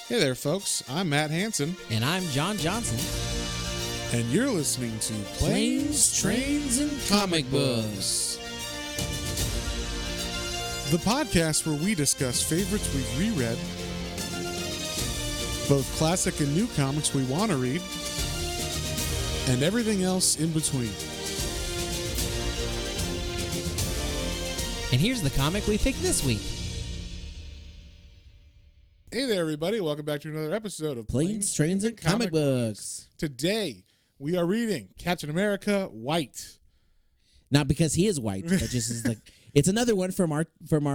Hey there, folks. I'm Matt Hansen, And I'm John Johnson. and you're listening to Planes, Trains, and Comic Books. the podcast where we discuss favorites we've reread, both classic and new comics we want to read, and everything else in between. And here's the comic we picked this week. Hey there, everybody. Welcome back to another episode of Planes, Trains, and Comic Books. Today, we are reading Captain America White. Not because he is white, but just is like it's another one from our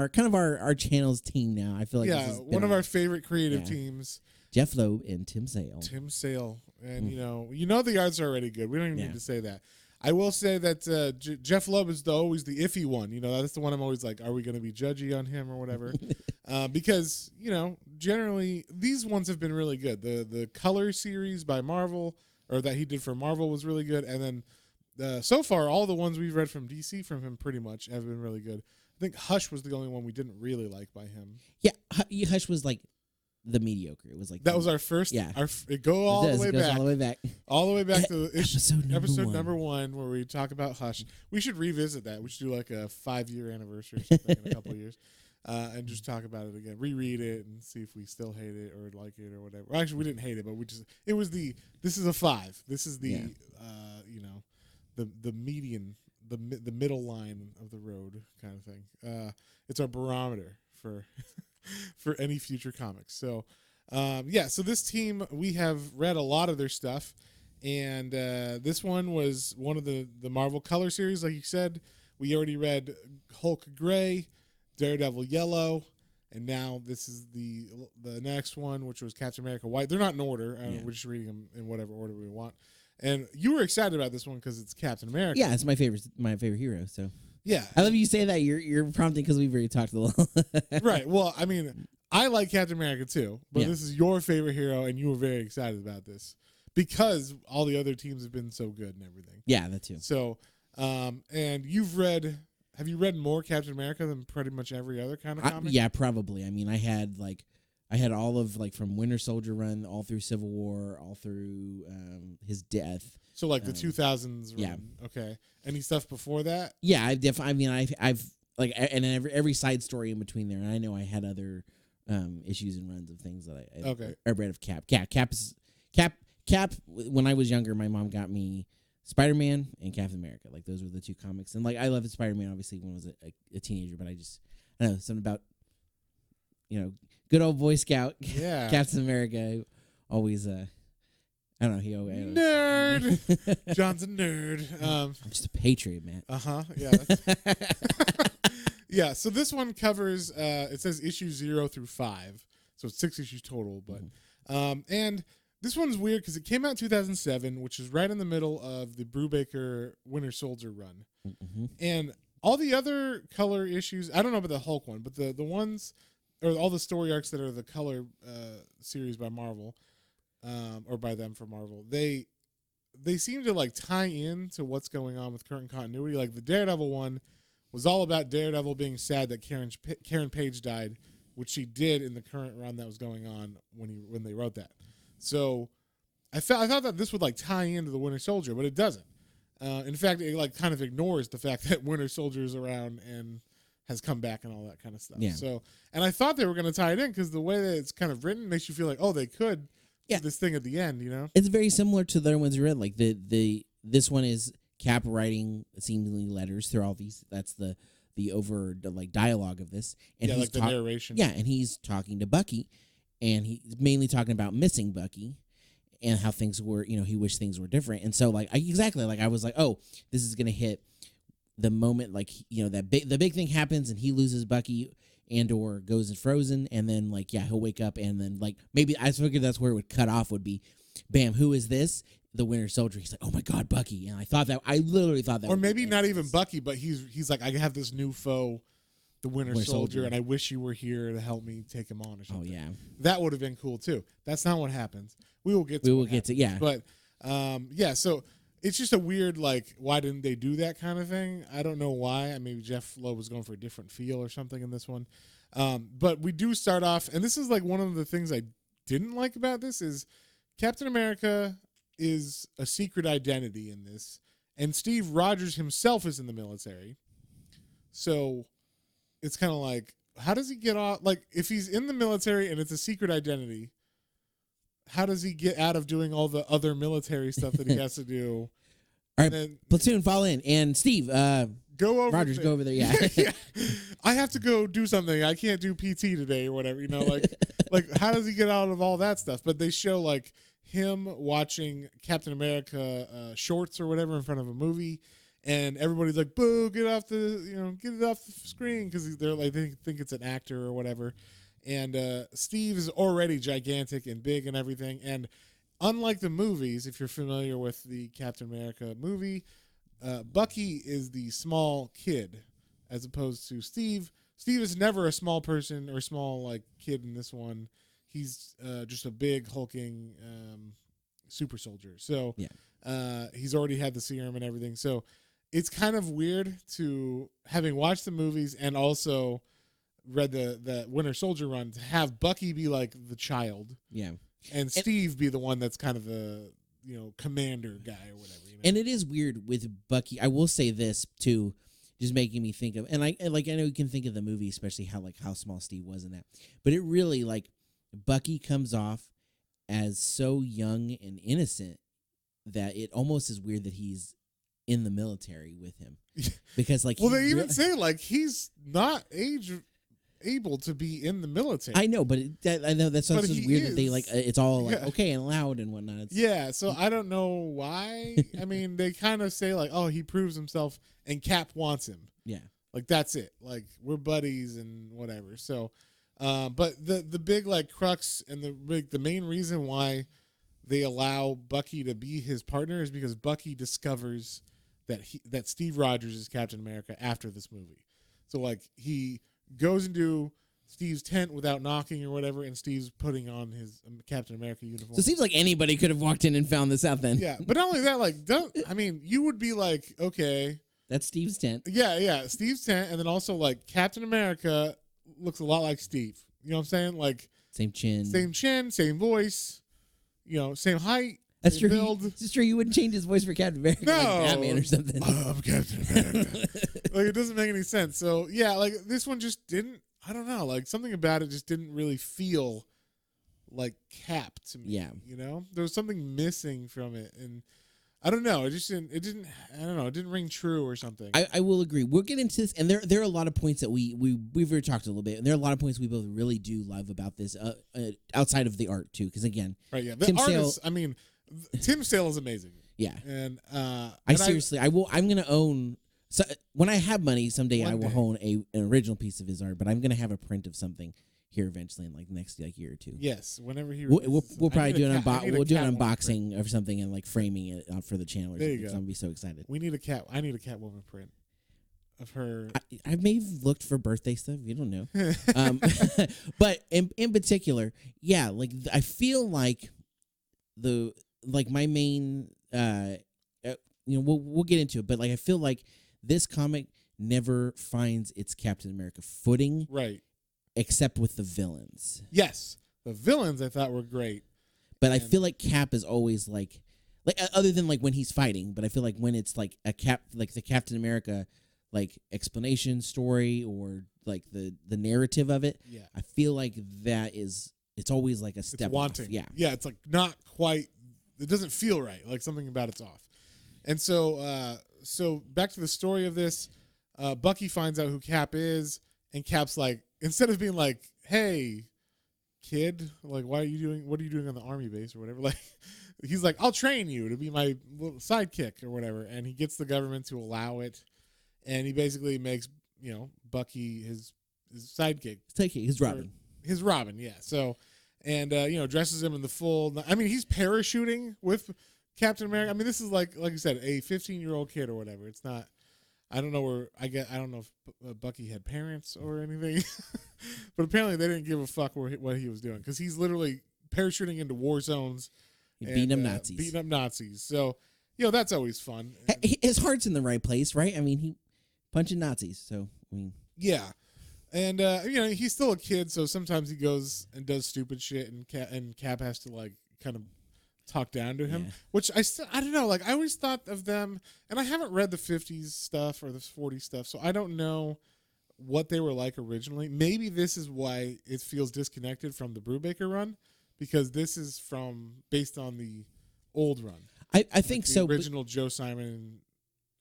kind of our channel's team now. I feel like Yeah, this has been one of our favorite creative teams. Jeff Loeb and Tim Sale. Tim Sale. And, you know the art's already good. We don't even need to say that. I will say that Jeff Loeb is always the iffy one. You know, that's the one I'm always like, are we going to be judgy on him or whatever? Because, you know, generally these ones have been really good. The Color series by Marvel, or that he did for Marvel, was really good. And then so far, all the ones we've read from DC from him pretty much have been really good. I think Hush was the only one we didn't really like by him. Yeah, Hush was like the mediocre. It was like that was our first. Yeah, it goes all the way back. All the way back to episode number one, where we talk about Hush. We should revisit that. We should do like a 5-year anniversary or something in a couple of years, and just talk about it again, reread it, and see if we still hate it or like it or whatever. Well, actually, we didn't hate it, but this is a 5. This is the the median, the middle line of the road kind of thing. It's our barometer for for any future comics. So, so this team, we have read a lot of their stuff, and this one was one of the Marvel Color series, like you said. We already read Hulk Gray, Daredevil Yellow, and now this is the next one, which was Captain America White. They're not in order. We're just reading them in whatever order we want. And you were excited about this one because it's Captain America. Yeah, it's my favorite hero. So yeah, I love you say that. You're prompting because we've already talked a little. Right. Well, I mean, I like Captain America too, but this is your favorite hero, and you were very excited about this because all the other teams have been so good and everything. Yeah, that too. So, and have you read more Captain America than pretty much every other kind of comic? Yeah, probably. I mean, I had all of like from Winter Soldier run all through Civil War, all through his death. So like the 2000s run. Yeah. Okay. Any stuff before that? Yeah, I've like, and every side story in between there. And I know I had other issues and runs of things that I read of Cap. Cap. When I was younger, my mom got me Spider-Man and Captain America. Like those were the two comics. And like I loved Spider-Man obviously when I was a teenager, but I don't know, something about good old Boy Scout. Yeah. Captain America always I don't know. Nerd. John's a nerd. I'm just a patriot, man. Yeah. Yeah. So this one covers. It says issues 0 through 5, so it's 6 issues total. But and this one's weird because it came out in 2007, which is right in the middle of the Brubaker Winter Soldier run, and all the other Color issues. I don't know about the Hulk one, but the ones or all the story arcs that are the Color series by Marvel. Or by them for Marvel, they seem to like tie in to what's going on with current continuity. Like the Daredevil one was all about Daredevil being sad that Karen Page died, which she did in the current run that was going on when they wrote that. So I thought that this would like tie into the Winter Soldier, but it doesn't. In fact, it like kind of ignores the fact that Winter Soldier is around and has come back and all that kind of stuff. Yeah. So, and I thought they were going to tie it in because the way that it's kind of written makes you feel like, oh, they could. Yeah, this thing at the end, it's very similar to the other ones you read. Like this one is Cap writing seemingly letters through all these. That's the over like dialogue of this, and he's like the narration. Yeah, and he's talking to Bucky, and he's mainly talking about missing Bucky, and how things were. He wished things were different, and so like I was like, oh, this is gonna hit the moment like that the big thing happens, and he loses Bucky. And or goes frozen, and then like he'll wake up, and then like maybe I figured that's where it would cut off. Would be, bam, who is this? The Winter Soldier. He's like, oh my God, Bucky. And I literally thought that, or maybe not even Bucky, but he's like, I have this new foe, the Winter Soldier, and I wish you were here to help me take him on or something. Oh yeah, that would have been cool too. That's not what happens. We will get to but so. It's just a weird, like, why didn't they do that kind of thing? I don't know why. Maybe Jeff Loeb was going for a different feel or something in this one. But we do start off, and this is like one of the things I didn't like about this is Captain America is a secret identity in this, and Steve Rogers himself is in the military. So it's kind of like, how does he get off? Like, if he's in the military and it's a secret identity, how does he get out of doing all the other military stuff that he has to do? All right, then, platoon, fall in. And Steve, go over Rogers, go over there. Yeah. Yeah. I have to go do something. I can't do PT today or whatever. Like how does he get out of all that stuff? But they show like him watching Captain America shorts or whatever in front of a movie, and everybody's like, "Boo! Get off get it off the screen," because they're like they think it's an actor or whatever. And Steve is already gigantic and big and everything. And unlike the movies, if you're familiar with the Captain America movie, Bucky is the small kid, as opposed to Steve. Steve is never a small person or small like kid in this one. He's just a big hulking super soldier. So he's already had the serum and everything. So it's kind of weird to, having watched the movies and also read the Winter Soldier run, to have Bucky be like the child. Yeah. And Steve be the one that's kind of the commander guy or whatever. And it is weird with Bucky. I will say this too, just making me think of, and I know you can think of the movie, especially how small Steve was in that, but it really, like, Bucky comes off as so young and innocent that it almost is weird that he's in the military with him, because like, well, they even say like he's not able to be in the military. I know, but I know that's also weird that they like it's all like okay and loud and whatnot. So I don't know why. I mean, they kind of say like, oh, he proves himself, and Cap wants him. Yeah, like that's it. Like we're buddies and whatever. So, but the big like crux and the main reason why they allow Bucky to be his partner is because Bucky discovers that Steve Rogers is Captain America after this movie. So like he goes into Steve's tent without knocking or whatever, and Steve's putting on his Captain America uniform. So it seems like anybody could have walked in and found this out then. Yeah, but not only that, like, you would be like, okay, that's Steve's tent. Yeah, Steve's tent, and then also like Captain America looks a lot like Steve. You know what I'm saying? Like same chin, same voice, same height. That's true. It's true. You wouldn't change his voice for Captain America, like Batman or something. I'm Captain America. Like it doesn't make any sense. So yeah, like this one just didn't. I don't know. Like something about it just didn't really feel like Cap to me. Yeah. There was something missing from it, and I don't know. It just didn't. It didn't. I don't know. It didn't ring true or something. I will agree. We'll get into this, and there are a lot of points that we've already talked a little bit, and there are a lot of points we both really do love about this, outside of the art too. Because again, right? Yeah, the artist. I mean. Tim Sale is amazing. Yeah, and seriously, I'm gonna own. So when I have money someday, I will own an original piece of his art. But I'm gonna have a print of something here eventually in like the next year or two. Yes, whenever he we'll probably do an unboxing of something and like framing it out for the channel. Or there something, you go. So I'm gonna be so excited. I need a Catwoman print of her. I may have looked for birthday stuff. You don't know. But in particular, yeah, like I feel like my main we'll get into it, but like I feel like this comic never finds its Captain America footing, right, except with the villains. Yes, the villains I thought were great, but I feel like Cap is always like other than like when he's fighting, but I feel like when it's like a Cap, like the Captain America like explanation story or like the narrative of it, yeah, I feel like it's always like a step it's wanting. off. Yeah, it's like not quite. It doesn't feel right. Like something about it's off. And so back to the story of this, Bucky finds out who Cap is, and Cap's like, instead of being like, "Hey, kid, like, what are you doing on the army base or whatever?" Like, he's like, "I'll train you to be my little sidekick or whatever." And he gets the government to allow it, and he basically makes Bucky his sidekick. His Robin. His Robin, yeah. So. And dresses him in the full. I mean, he's parachuting with Captain America. I mean, this is like you said, a 15-year-old kid or whatever. It's not. I don't know where I don't know if Bucky had parents or anything, but apparently they didn't give a fuck what he was doing, because he's literally parachuting into war zones, beating up Nazis. So that's always fun. His heart's in the right place, right? I mean, he punching Nazis. So I mean, yeah. And he's still a kid, so sometimes he goes and does stupid shit, and Cap has to like kind of talk down to him. Yeah. Which I don't know. Like I always thought of them, and I haven't read the '50s stuff or the '40s stuff, so I don't know what they were like originally. Maybe this is why it feels disconnected from the Brubaker run, because this is based on the old run. I like think the so. Original Joe Simon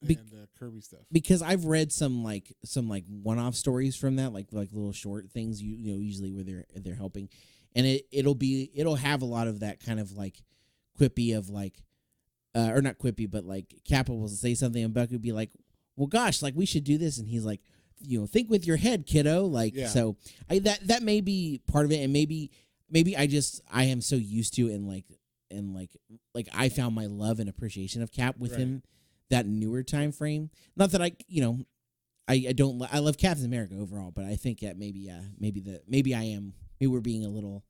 and Kirby stuff. Because I've read some one-off stories from that, like little short things. You know, usually where they're helping, and it'll have a lot of that kind of like quippy of like, or not quippy, but like Cap will say something and Buck would be like, "Well, gosh, like we should do this," and he's like, think with your head, kiddo. Like, Yeah. So that may be part of it, and maybe I am so used to and I found my love and appreciation of Cap with Right. him that newer time frame. Not that I don't I love Captain America overall, but I think that maybe we're being a little.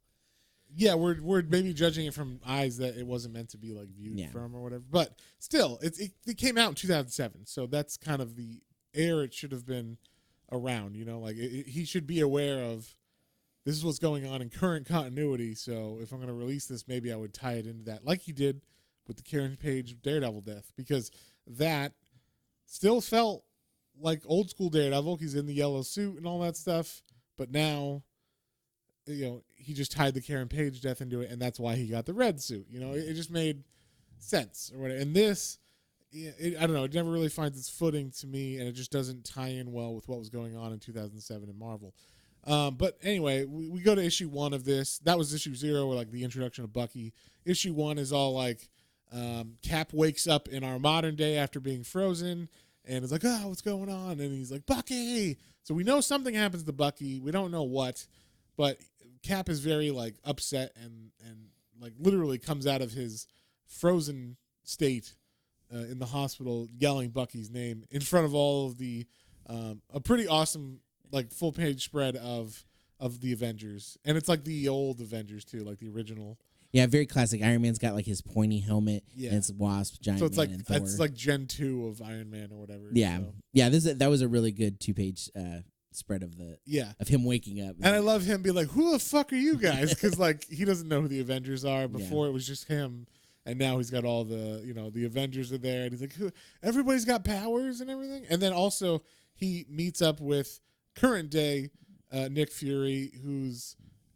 Yeah, we're maybe judging it from eyes that it wasn't meant to be like viewed from or whatever. But still, it came out in 2007, so that's kind of the air it should have been around. Like he should be aware of this is what's going on in current continuity. So if I'm going to release this, maybe I would tie it into that, like he did with the Karen Page Daredevil death, because that still felt like old school Daredevil. He's in the yellow suit and all that stuff, but now. He just tied the Karen Page death into it, and that's why he got the red suit. It just made sense or whatever. And this, I don't know, it never really finds its footing to me, and it just doesn't tie in well with what was going on in 2007 in Marvel. But anyway, we go to issue 1 of this. That was issue 0, where like the introduction of Bucky. Issue 1 is all like Cap wakes up in our modern day after being frozen, and is like, "Oh, what's going on?" And he's like, "Bucky!" So we know something happens to Bucky. We don't know what, but Cap is very like upset and like literally comes out of his frozen state in the hospital yelling Bucky's name in front of all of the a pretty awesome like full page spread of the Avengers, and it's like the old Avengers too, like the original. Yeah, very classic. Iron Man's got like his pointy helmet. Yeah, and it's Wasp, Giant so it's Man, like and Thor. it's like Gen 2 of Iron Man or whatever. Yeah, so. yeah. That was a really good 2-page spread of him waking up. And I love him be like, "Who the fuck are you guys?" Because like he doesn't know who the Avengers are. Before it was just him, and now he's got all the the Avengers are there, and he's like, "Who? Everybody's got powers and everything." And then also he meets up with current day Nick Fury,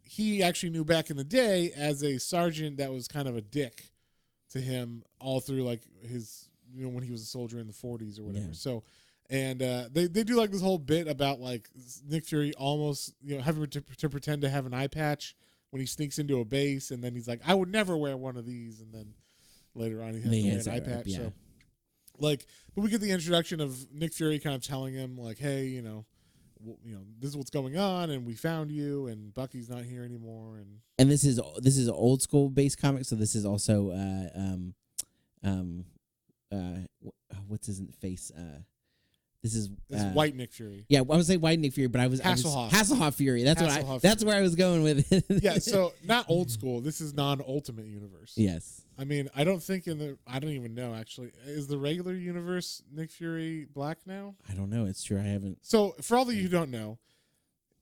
he actually knew back in the day as a sergeant that was kind of a dick to him all through like his when he was a soldier in the 40s or whatever. Yeah. So. And they do like this whole bit about like Nick Fury almost having to pretend to have an eye patch when he sneaks into a base, and then he's like, "I would never wear one of these," and then later on he has to wear an eye patch. Yeah. So like, but we get the introduction of Nick Fury kind of telling him like, "Hey, this is what's going on, and we found you, and Bucky's not here anymore." And this is old school based comic, so this is also what's his face This is White Nick Fury. Yeah, I would say White Nick Fury, but I was Hasselhoff Fury. That's where I was going with it. Yeah, so not old school. This is non-Ultimate Universe. Yes. I mean, I don't even know actually. Is the regular universe Nick Fury black now? I don't know. It's true. I haven't. So for all of you who don't know,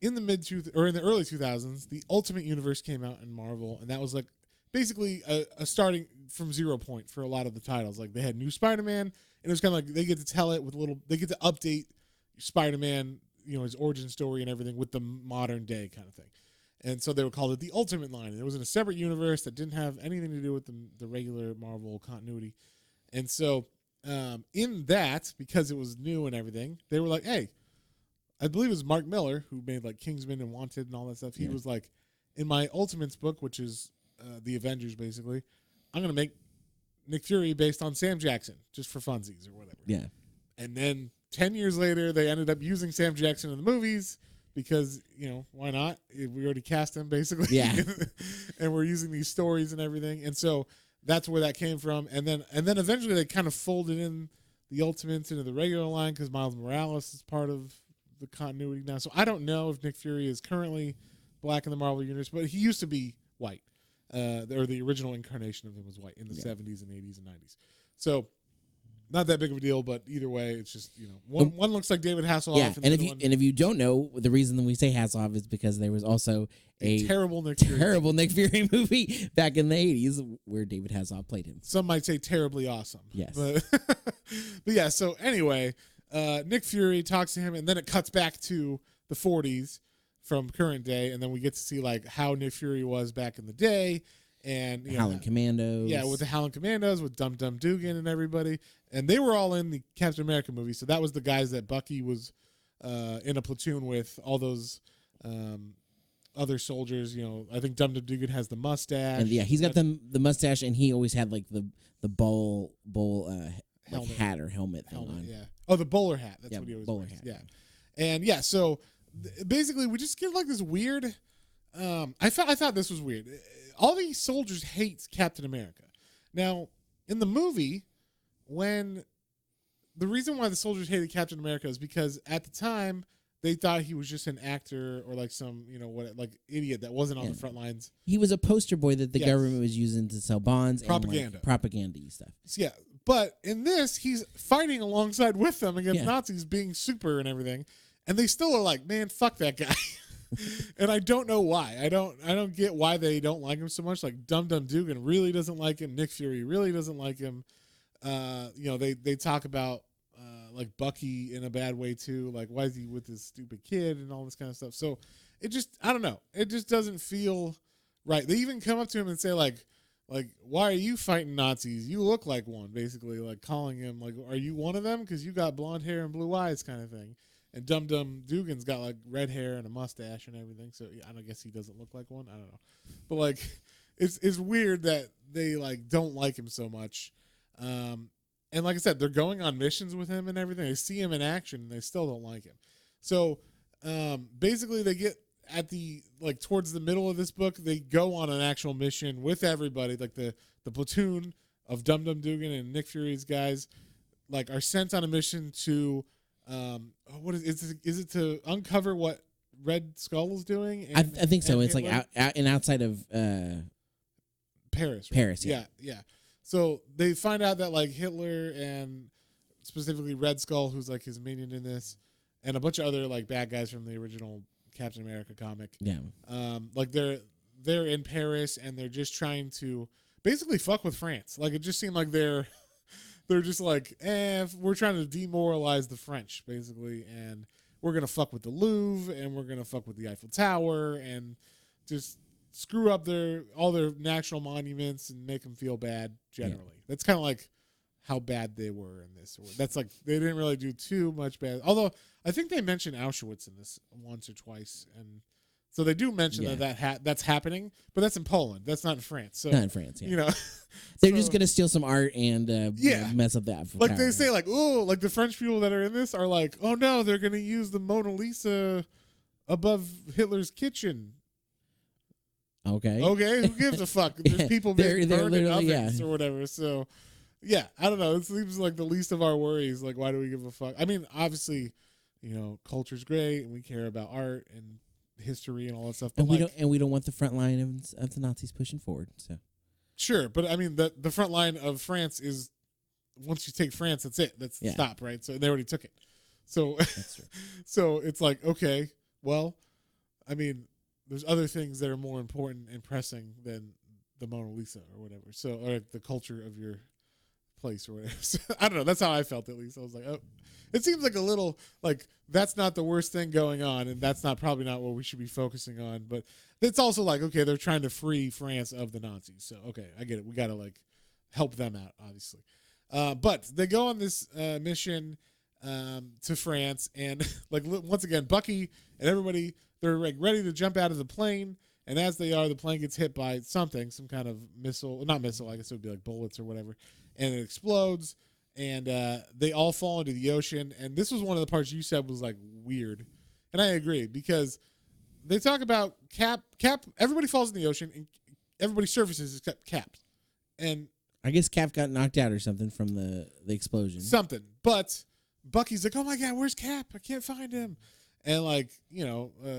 in the in the early 2000s, the Ultimate Universe came out in Marvel, and that was like basically a starting from 0 point for a lot of the titles. Like they had new Spider-Man. And it was kind of like they get to tell it with they get to update Spider-Man, his origin story and everything with the modern day kind of thing. And so they would call it the Ultimate line. And it was in a separate universe that didn't have anything to do with the regular Marvel continuity. And so in that, because it was new and everything, they were like, hey, I believe it was Mark Miller who made like Kingsman and Wanted and all that stuff. He was like, in my Ultimates book, which is the Avengers basically, I'm going to make Nick Fury based on Sam Jackson, just for funsies or whatever. Yeah. And then 10 years later, they ended up using Sam Jackson in the movies because, why not? We already cast him, basically. Yeah. And we're using these stories and everything. And so that's where that came from. And then eventually they kind of folded in the Ultimates into the regular line because Miles Morales is part of the continuity now. So I don't know if Nick Fury is currently black in the Marvel Universe, but he used to be white. Or the original incarnation of him was white in the 70s and 80s and 90s. So not that big of a deal, but either way, it's just one looks like David Hasselhoff. Yeah, and if you don't know, the reason that we say Hasselhoff is because there was also a terrible Nick Fury movie back in the 80s where David Hasselhoff played him. Some might say terribly awesome. Yes, but yeah. So anyway, Nick Fury talks to him, and then it cuts back to the 40s from current day, and then we get to see like how Nick Fury was back in the day. And Howling Commandos. Yeah, with the Howling Commandos, with Dum Dum Dugan and everybody. And they were all in the Captain America movie. So that was the guys that Bucky was in a platoon with, all those other soldiers. I think Dum Dum Dugan has the mustache. And yeah, he's got the mustache, and he always had like the bowl like hat or helmet thing on. Yeah. Oh, the bowler hat. That's what he always bowler wears. hat. Yeah. And yeah, so basically we just get like this weird I thought this was weird. All these soldiers hate Captain America. Now, in the movie, when the reason why the soldiers hated Captain America is because at the time they thought he was just an actor or like some, like idiot that wasn't on the front lines. He was a poster boy that the government was using to sell bonds propaganda. And like propaganda stuff. So, yeah. But in this, he's fighting alongside with them against Nazis, being super and everything. And they still are like, man, fuck that guy. And I don't know why. I don't get why they don't like him so much. Like Dum Dum Dugan really doesn't like him. Nick Fury really doesn't like him. They talk about like Bucky in a bad way too. Like, why is he with this stupid kid and all this kind of stuff? So it just, I don't know. It just doesn't feel right. They even come up to him and say like, why are you fighting Nazis? You look like one, basically, like calling him like, are you one of them? Because you got blonde hair and blue eyes, kind of thing. And Dum Dum Dugan's got like red hair and a mustache and everything. So yeah, I guess he doesn't look like one. I don't know, but like, it's weird that they like don't like him so much. And like I said, they're going on missions with him and everything. They see him in action and they still don't like him. So basically, they get at the like towards the middle of this book, they go on an actual mission with everybody. Like the platoon of Dum Dum Dugan and Nick Fury's guys, like are sent on a mission to. What is it to uncover what Red Skull is doing? I think so. It's Hitler? Like outside of Paris. Right? Paris, yeah. So they find out that like Hitler and specifically Red Skull, who's like his minion in this, and a bunch of other like bad guys from the original Captain America comic. Yeah. Like they're in Paris and they're just trying to basically fuck with France. Like it just seemed like they're just like, we're trying to demoralize the French, basically, and we're going to fuck with the Louvre, and we're going to fuck with the Eiffel Tower, and just screw up all their national monuments and make them feel bad, generally. Yeah. That's kind of like how bad they were in this. That's like, they didn't really do too much bad. Although, I think they mentioned Auschwitz in this once or twice, and so they do mention that's happening, but that's in Poland. That's not in France. So, not in France, yeah. They're just going to steal some art and mess up that. Like they say, like, oh, like the French people that are in this are like, oh no, they're going to use the Mona Lisa above Hitler's kitchen. Okay, who gives a fuck? There's people being burned in ovens or whatever. So, yeah, I don't know. It seems like the least of our worries. Like, why do we give a fuck? I mean, obviously, culture's great and we care about art and history and all that stuff. But and we don't want the front line of the Nazis pushing forward. So sure, but I mean the front line of France is once you take France, that's it. That's stop, right? So they already took it. So that's true. So it's like, okay, well, I mean, there's other things that are more important and pressing than the Mona Lisa or whatever. So or the culture of your place or whatever. So, I don't know. That's how I felt, at least. I was like, oh, it seems like a little like that's not the worst thing going on, and that's probably not what we should be focusing on. But it's also like, okay, they're trying to free France of the Nazis. So okay, I get it. We got to like help them out, obviously. But they go on this mission to France, and like once again, Bucky and everybody, they're like ready to jump out of the plane. And as they are, the plane gets hit by something, some kind of missile, not missile, I guess it would be like bullets or whatever. And it explodes, and they all fall into the ocean. And this was one of the parts you said was like weird. And I agree, because they talk about Cap, everybody falls in the ocean, and everybody surfaces except Cap. And I guess Cap got knocked out or something from the explosion. Something. But Bucky's like, oh my God, where's Cap? I can't find him. And like,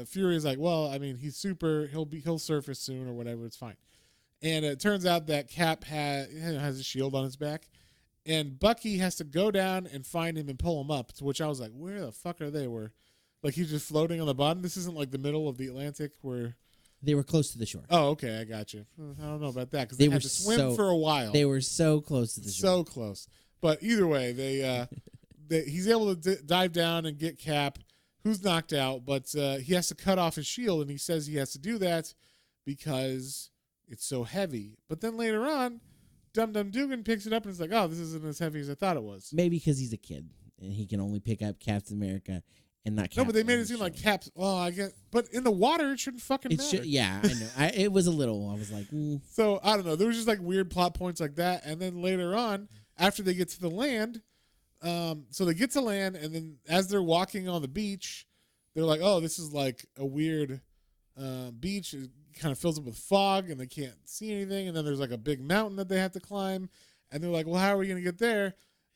Fury's like, well, I mean, he's super. He'll surface soon or whatever. It's fine. And it turns out that Cap has a shield on his back, and Bucky has to go down and find him and pull him up. To which I was like, where the fuck are they? Where, like, he's just floating on the bottom. This isn't like the middle of the Atlantic where They were close to the shore. Oh, okay, I got you. I don't know about that because they had to swim for a while. They were so close to the shore. So close. But either way, he's able to dive down and get Cap, who's knocked out, but he has to cut off his shield, and he says he has to do that because it's so heavy. But then later on, Dum Dum Dugan picks it up and is like, oh, this isn't as heavy as I thought it was. Maybe because he's a kid and he can only pick up Captain America and not Cap. No, but they made it seem like Cap's. Well, I guess, but in the water, it shouldn't fucking matter. Yeah, I know. It was a little. I was like, So I don't know. There was just like weird plot points like that, and then later on, after they get to the land, so they get to land, and then as they're walking on the beach, they're like, "Oh, this is like a weird beach. It kind of fills up with fog, and they can't see anything. And then there's like a big mountain that they have to climb, and they're like, "Well, how are we gonna get there?"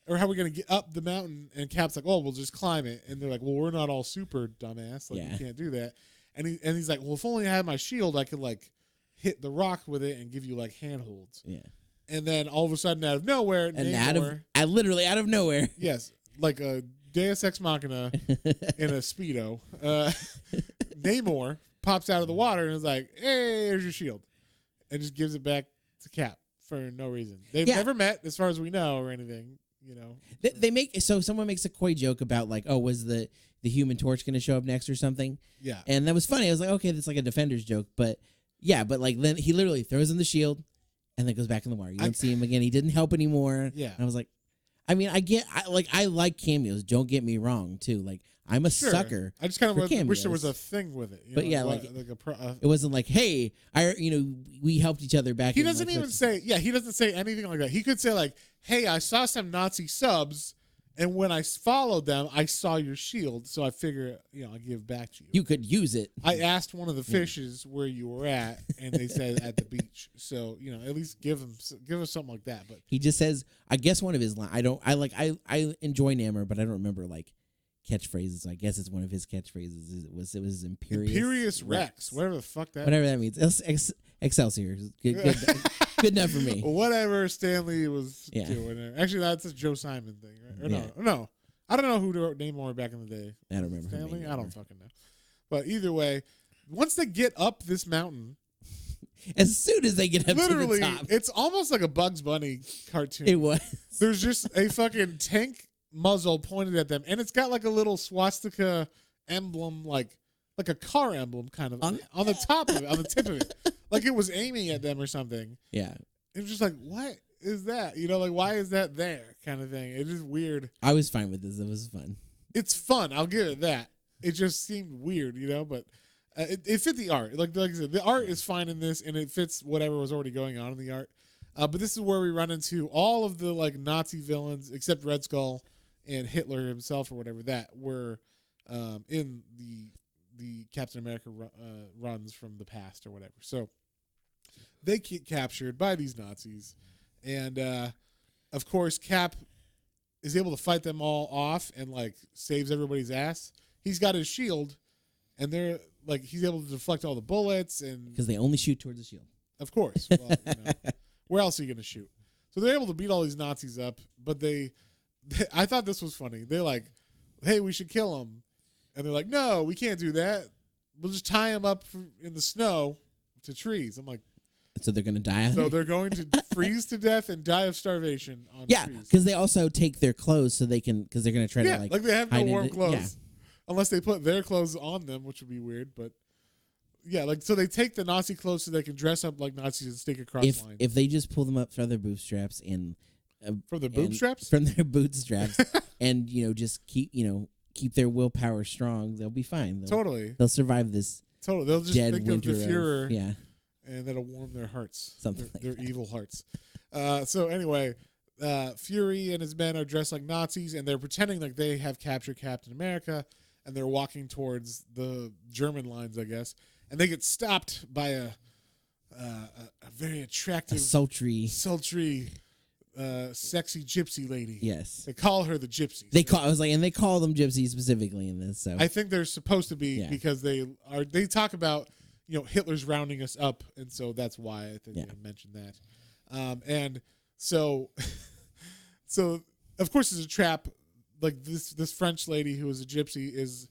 Or how are we going to get up the mountain? And Cap's like, oh, we'll just climb it. And they're like, well, we're not all super dumbass. Like, you can't do that. And he's like, well, if only I had my shield, I could, like, hit the rock with it and give you, like, handholds. Yeah. And then all of a sudden, out of nowhere, literally out of nowhere. Yes. Like a Deus Ex Machina in a Speedo. Namor pops out of the water and is like, hey, here's your shield. And just gives it back to Cap for no reason. They've never met, as far as we know, or anything. You know, they make so someone makes a coy joke about like, oh, was the Human Torch going to show up next or something? Yeah, and that was funny. I was like, okay, that's like a Defenders joke, but like then he literally throws in the shield and then goes back in the water. You don't see him again. He didn't help anymore. Yeah, and I was like, I mean, I like cameos. Don't get me wrong, too. Like I'm a sucker. I just kind of wish there was a thing with it. But it wasn't like, hey, we helped each other back. He doesn't even say, he doesn't say anything like that. He could say like, hey, I saw some Nazi subs, and when I followed them, I saw your shield, so I figure, I'll give back to you. You could use it. I asked one of the fishes where you were at, and they said at the beach. So at least give us something like that. But he just says, I guess one of his lines. I enjoy Namor, but I don't remember like catchphrases. So I guess it's one of his catchphrases. It was Imperious Rex, whatever the fuck that. Whatever that means. Excelsior. Good enough for me. Whatever Stanley was doing. Actually, that's a Joe Simon thing, right? Or no. I don't know who wrote Namor back in the day. I don't remember. Stanley? I don't fucking know. But either way, once they get up this mountain, as soon as they get up to the top, it's almost like a Bugs Bunny cartoon. It was. There's just a fucking tank muzzle pointed at them, and it's got like a little swastika emblem, like a car emblem, kind of on the top of it, on the tip of it, like it was aiming at them or something. Yeah, it was just like, what is that? Like, why is that there? Kind of thing. It's just weird. I was fine with this. It was fun. It's fun. I'll give it that. It just seemed weird, but it fit the art. Like I said, the art is fine in this, and it fits whatever was already going on in the art. But this is where we run into all of the like Nazi villains, except Red Skull and Hitler himself or whatever, that were in the Captain America runs from the past or whatever. So they get captured by these Nazis, and of course Cap is able to fight them all off and like saves everybody's ass. He's got his shield, and they're like, he's able to deflect all the bullets, and because they only shoot towards the shield. Of course. Well, where else are you going to shoot? So they're able to beat all these Nazis up, but I thought this was funny. They're like, hey, we should kill them. And they're like, no, we can't do that. We'll just tie them up in the snow to trees. I'm like, so they're going to die? So they're going to freeze to death and die of starvation on trees. Yeah, because they also take their clothes so they can, because they're going to try to like they have no warm clothes. Unless they put their clothes on them, which would be weird, but yeah, like so they take the Nazi clothes so they can dress up like Nazis and stake across lines. If they just pull them up from their bootstraps and from their bootstraps, and just keep their willpower strong, they'll be fine. They'll survive this. Totally, they'll just dead think of the Fuhrer, and that'll warm their hearts, their evil hearts. So anyway, Fury and his men are dressed like Nazis, and they're pretending like they have captured Captain America, and they're walking towards the German lines, I guess. And they get stopped by a very attractive, sultry, sexy gypsy lady. Yes, they call her the gypsy. They call them gypsies specifically in this. So I think they're supposed to be because they talk about Hitler's rounding us up, and so that's why I think they mentioned that. And so So of course it's a trap. Like this French lady who is a gypsy is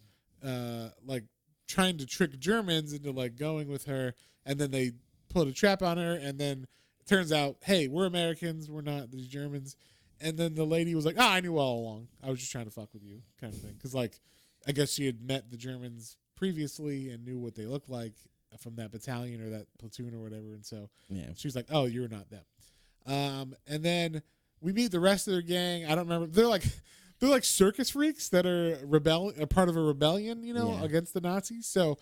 like trying to trick Germans into like going with her, and then they put a trap on her, and then it turns out, hey, we're Americans, we're not these Germans. And then the lady was like, I knew all along. I was just trying to fuck with you, kind of thing. Because, like, I guess she had met the Germans previously and knew what they looked like from that battalion or that platoon or whatever. And so she was like, oh, you're not them. And then we meet the rest of their gang. I don't remember. They're like circus freaks that are a part of a rebellion, against the Nazis. So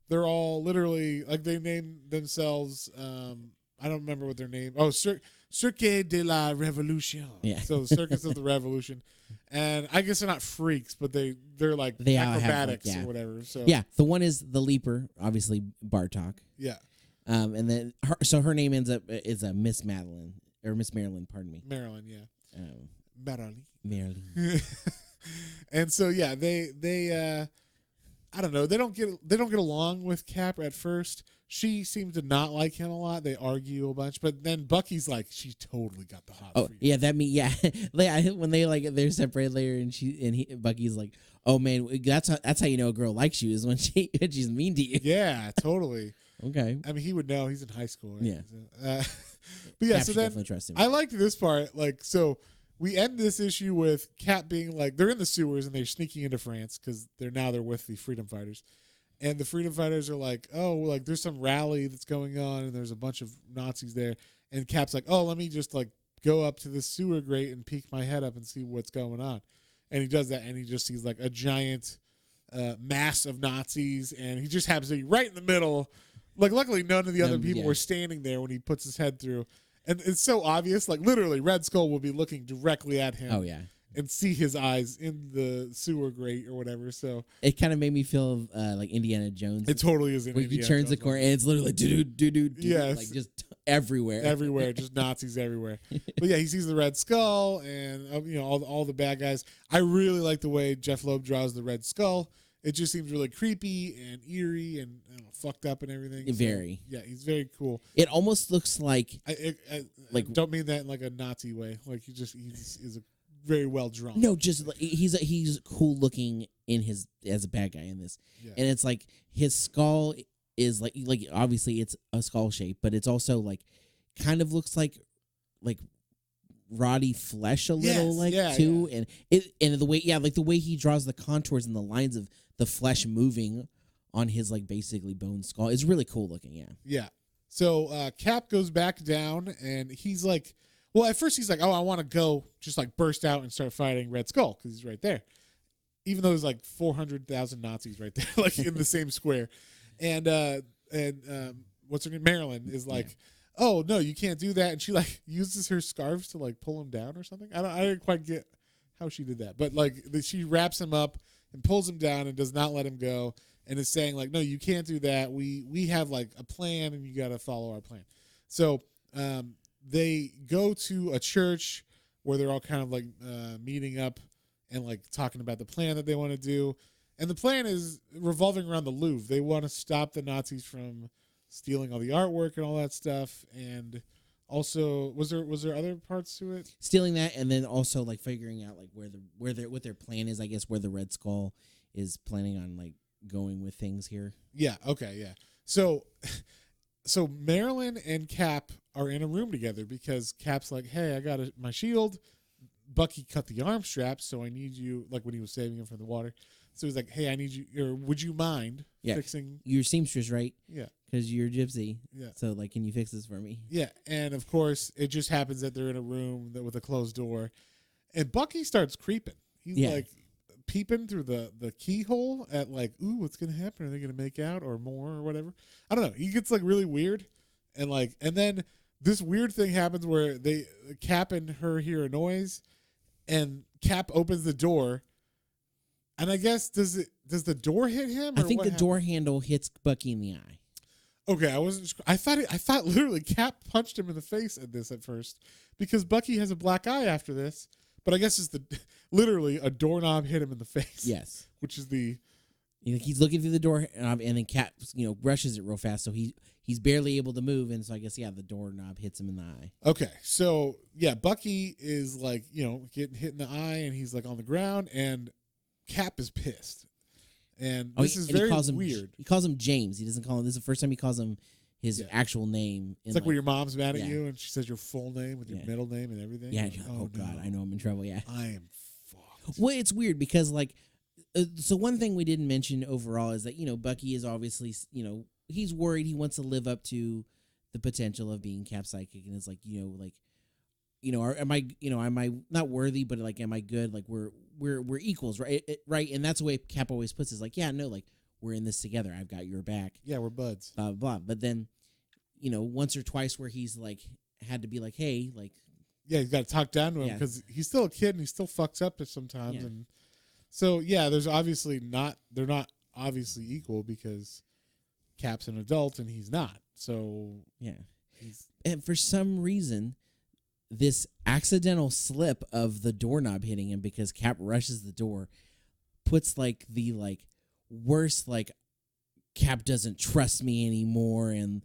they're all literally, like, they name themselves, I don't remember what their name. Oh, Cirque de la Revolution. Yeah. So Circus of the Revolution. And I guess they're not freaks, but they're like acrobatics or whatever. So yeah, the one is the leaper, obviously Bartok. Yeah. And then her name ends up is a Miss Madeline or Miss Marilyn, pardon me. Marilyn, yeah. Marilyn. And so yeah, they I don't know, they don't get along with Cap at first. She seems to not like him a lot. They argue a bunch, but then Bucky's like, she totally got the hot for you. Yeah, when they're separated later, and Bucky's like, oh man, that's how you know a girl likes you is when she's mean to you. Yeah, totally. Okay. I mean, he would know. He's in high school. Right? Yeah. But yeah, Cap so then trust him. I liked this part. Like, so we end this issue with Cap being like, they're in the sewers and they're sneaking into France because they're with the freedom fighters. And the freedom fighters are like, oh, like there's some rally that's going on and there's a bunch of Nazis there. And Cap's like, oh, let me just like go up to this sewer grate and peek my head up and see what's going on. And he does that, and he just sees like a giant mass of Nazis, and he just happens to be right in the middle. Like, luckily none of the other people were standing there when he puts his head through. And it's so obvious, like literally Red Skull will be looking directly at him. Oh yeah. And see his eyes in the sewer grate or whatever. So it kind of made me feel like Indiana Jones. It totally is. Where he turns the corner and it's literally do yes, like just everywhere, just Nazis everywhere. But yeah, he sees the Red Skull and all the bad guys. I really like the way Jeff Loeb draws the Red Skull. It just seems really creepy and eerie and fucked up and everything. Very. So, yeah, he's very cool. It almost looks like I don't mean that in like a Nazi way. Like he's a very well drawn. No, just he's cool looking as a bad guy in this, and it's like his skull is like obviously it's a skull shape, but it's also like kind of looks like rotty flesh a little too, and the way he draws the contours and the lines of the flesh moving on his like basically bone skull is really cool looking. Yeah. So Cap goes back down and he's like. Well, at first he's like, oh, I want to go just like burst out and start fighting Red Skull because he's right there. Even though there's like 400,000 Nazis right there, like in the same square. And what's her name? Marilyn is like, oh, no, you can't do that. And she like uses her scarves to like pull him down or something. I didn't quite get how she did that. But like she wraps him up and pulls him down and does not let him go and is saying like, no, you can't do that. We have like a plan and you got to follow our plan. So, they go to a church where they're all kind of like meeting up and like talking about the plan that they want to do. And the plan is revolving around the Louvre. They want to stop the Nazis from stealing all the artwork and all that stuff. And also, was there other parts to it? Stealing that, and then also like figuring out like what their plan is. I guess where the Red Skull is planning on like going with things here. Yeah. Okay. Yeah. So Marilyn and Cap are in a room together because Cap's like, hey, I got my shield. Bucky cut the arm strap, so I need you, like when he was saving him from the water. So he's like, hey, I need you, or would you mind fixing? You're seamstress, right? Yeah. Because you're a gypsy. Yeah. So, like, can you fix this for me? Yeah. And, of course, it just happens that they're in a room with a closed door. And Bucky starts creeping. He's like peeping through the keyhole at like, ooh, what's going to happen? Are they going to make out or more or whatever? I don't know. He gets like really weird. And then this weird thing happens where Cap and her hear a noise and Cap opens the door. And I guess, does the door hit him? I think the door handle hits Bucky in the eye. Okay, I thought literally Cap punched him in the face at first because Bucky has a black eye after this. But I guess it's literally a doorknob hit him in the face. Yes. Which is the He's looking through the door, and then Cap, rushes it real fast, so he's barely able to move, and so I guess the doorknob hits him in the eye. Okay, so yeah, Bucky is like getting hit in the eye, and he's like on the ground, and Cap is pissed, and this is very weird. He calls him James. He doesn't call him. This is the first time he calls him his actual name. It's like when your mom's mad at you, and she says your full name with your middle name and everything. Yeah. Like, oh God, I know I'm in trouble. Yeah, I am fucked. Well, it's weird because so one thing we didn't mention overall is that Bucky is obviously he's worried. He wants to live up to the potential of being Cap psychic, and it's am I not worthy, but am I good? Like we're equals, right? Right, and that's the way Cap always puts it. We're in this together. I've got your back. Yeah, we're buds. Blah blah blah. But then, once or twice where he's had to be hey, yeah, he's got to talk down to him because he's still a kid and he still fucks up sometimes, and so there's obviously they're not obviously equal because Cap's an adult and he's not. So and for some reason, this accidental slip of the doorknob hitting him because Cap rushes the door puts the worst Cap doesn't trust me anymore, and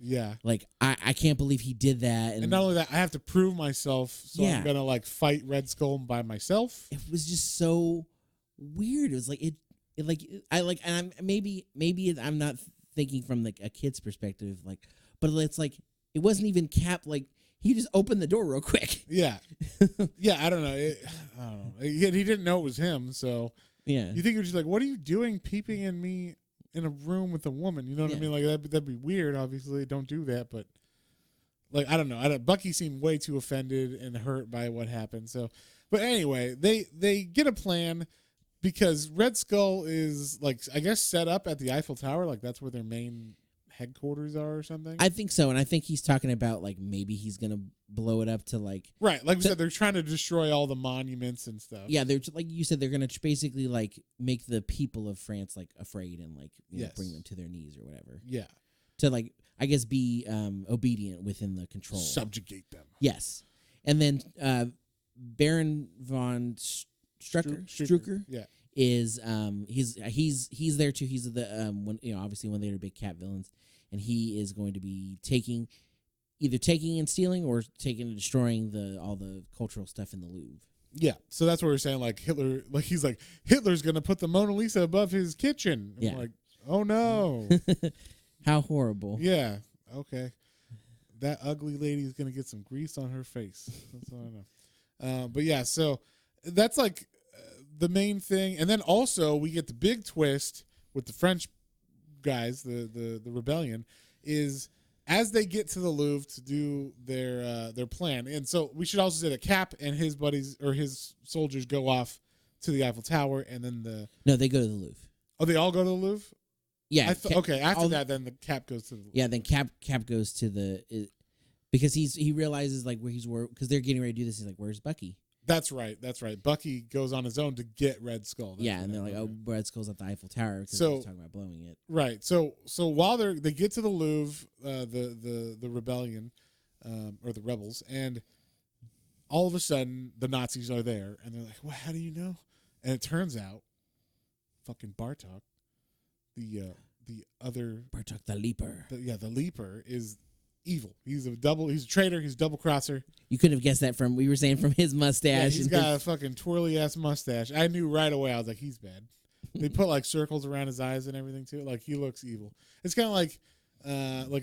I can't believe he did that, and not only that, I have to prove myself, so I'm gonna fight Red Skull by myself. It was just so weird. It was and maybe I'm not thinking from a kid's perspective, but it's it wasn't even Cap. He just opened the door real quick. Yeah, I don't know. I don't know. He didn't know it was him, so you think you're just what are you doing, peeping in me in a room with a woman? You know what I mean? That'd be weird. Obviously, don't do that. But I don't know. Bucky seemed way too offended and hurt by what happened. So, but anyway, they get a plan. Because Red Skull is I guess set up at the Eiffel Tower, that's where their main headquarters are or something. I think so, and I think he's talking about maybe he's gonna blow it up to right, we said, they're trying to destroy all the monuments and stuff. Yeah, they're you said they're gonna basically make the people of France afraid and bring them to their knees or whatever. Yeah, to I guess be obedient within the control, subjugate them. Yes, and then Baron von Strucker, is he's there too. He's the obviously one of the big Cap villains, and he is going to be either taking and stealing or taking and destroying all the cultural stuff in the Louvre. Yeah, so that's what we're saying. Hitler, he's Hitler's gonna put the Mona Lisa above his kitchen. Yeah. Oh no, how horrible. Yeah, okay, that ugly lady is gonna get some grease on her face. That's all I know. But yeah, so that's the main thing, and then also we get the big twist with the French guys, the rebellion, is as they get to the Louvre to do their plan. And so we should also say that Cap and his buddies or his soldiers go off to the Eiffel Tower, and then they go to the Louvre. Oh, they all go to the Louvre? Yeah. Okay, after that, then the Cap goes to the Louvre. Yeah, then Cap goes to because he realizes where because they're getting ready to do this. He's where's Bucky? That's right. Bucky goes on his own to get Red Skull. And they're Red Skull's at the Eiffel Tower because he's talking about blowing it. Right. So while they get to the Louvre, the rebellion, or the rebels, and all of a sudden the Nazis are there, and they're well, how do you know? And it turns out, fucking Bartok, the other Bartok the Leaper. The Leaper is evil. He's a traitor. He's a double crosser. You couldn't have guessed that from his mustache. Yeah, he's got a fucking twirly ass mustache. I knew right away. I was he's bad. They put circles around his eyes and everything too. He looks evil. It's kind of like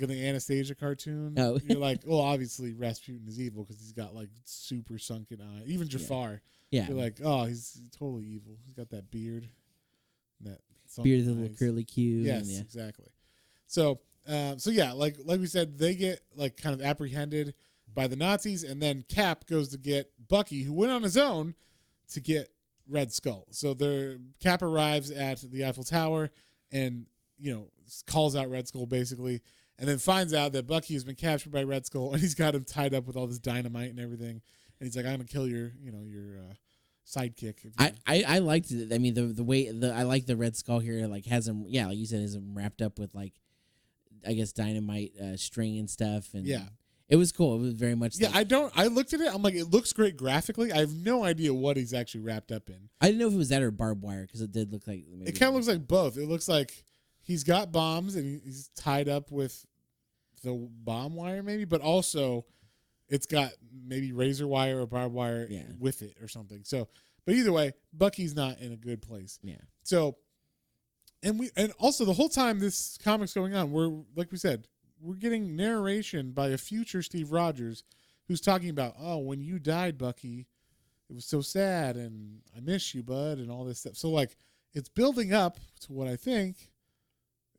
in the Anastasia cartoon. Oh. You're well, obviously Rasputin is evil because he's got super sunken eye. Even Jafar. Yeah. You're oh, he's totally evil. He's got that beard. That beard, the little curly Q. Yes, exactly. So yeah, like we said, they get kind of apprehended by the Nazis, and then Cap goes to get Bucky, who went on his own to get Red Skull. So Cap arrives at the Eiffel Tower and calls out Red Skull basically, and then finds out that Bucky has been captured by Red Skull, and he's got him tied up with all this dynamite and everything. And he's I'm gonna kill your sidekick. I liked it. I mean the way I like the Red Skull here has him like you said, has him wrapped up with I guess dynamite string and stuff, and It was cool. It was very much. Yeah, I looked at it. I'm like, it looks great graphically. I have no idea what he's actually wrapped up in. I didn't know if it was that or barbed wire because it did look like. It kind of looks like both. It looks like he's got bombs and he's tied up with the bomb wire, maybe, but also it's got maybe razor wire or barbed wire with it or something. So, but either way, Bucky's not in a good place. Yeah. So, and also the whole time this comic's going on, we're like we said, we're getting narration by a future Steve Rogers who's talking about, oh, when you died, Bucky, it was so sad and I miss you, bud, and all this stuff. So like it's building up to what I think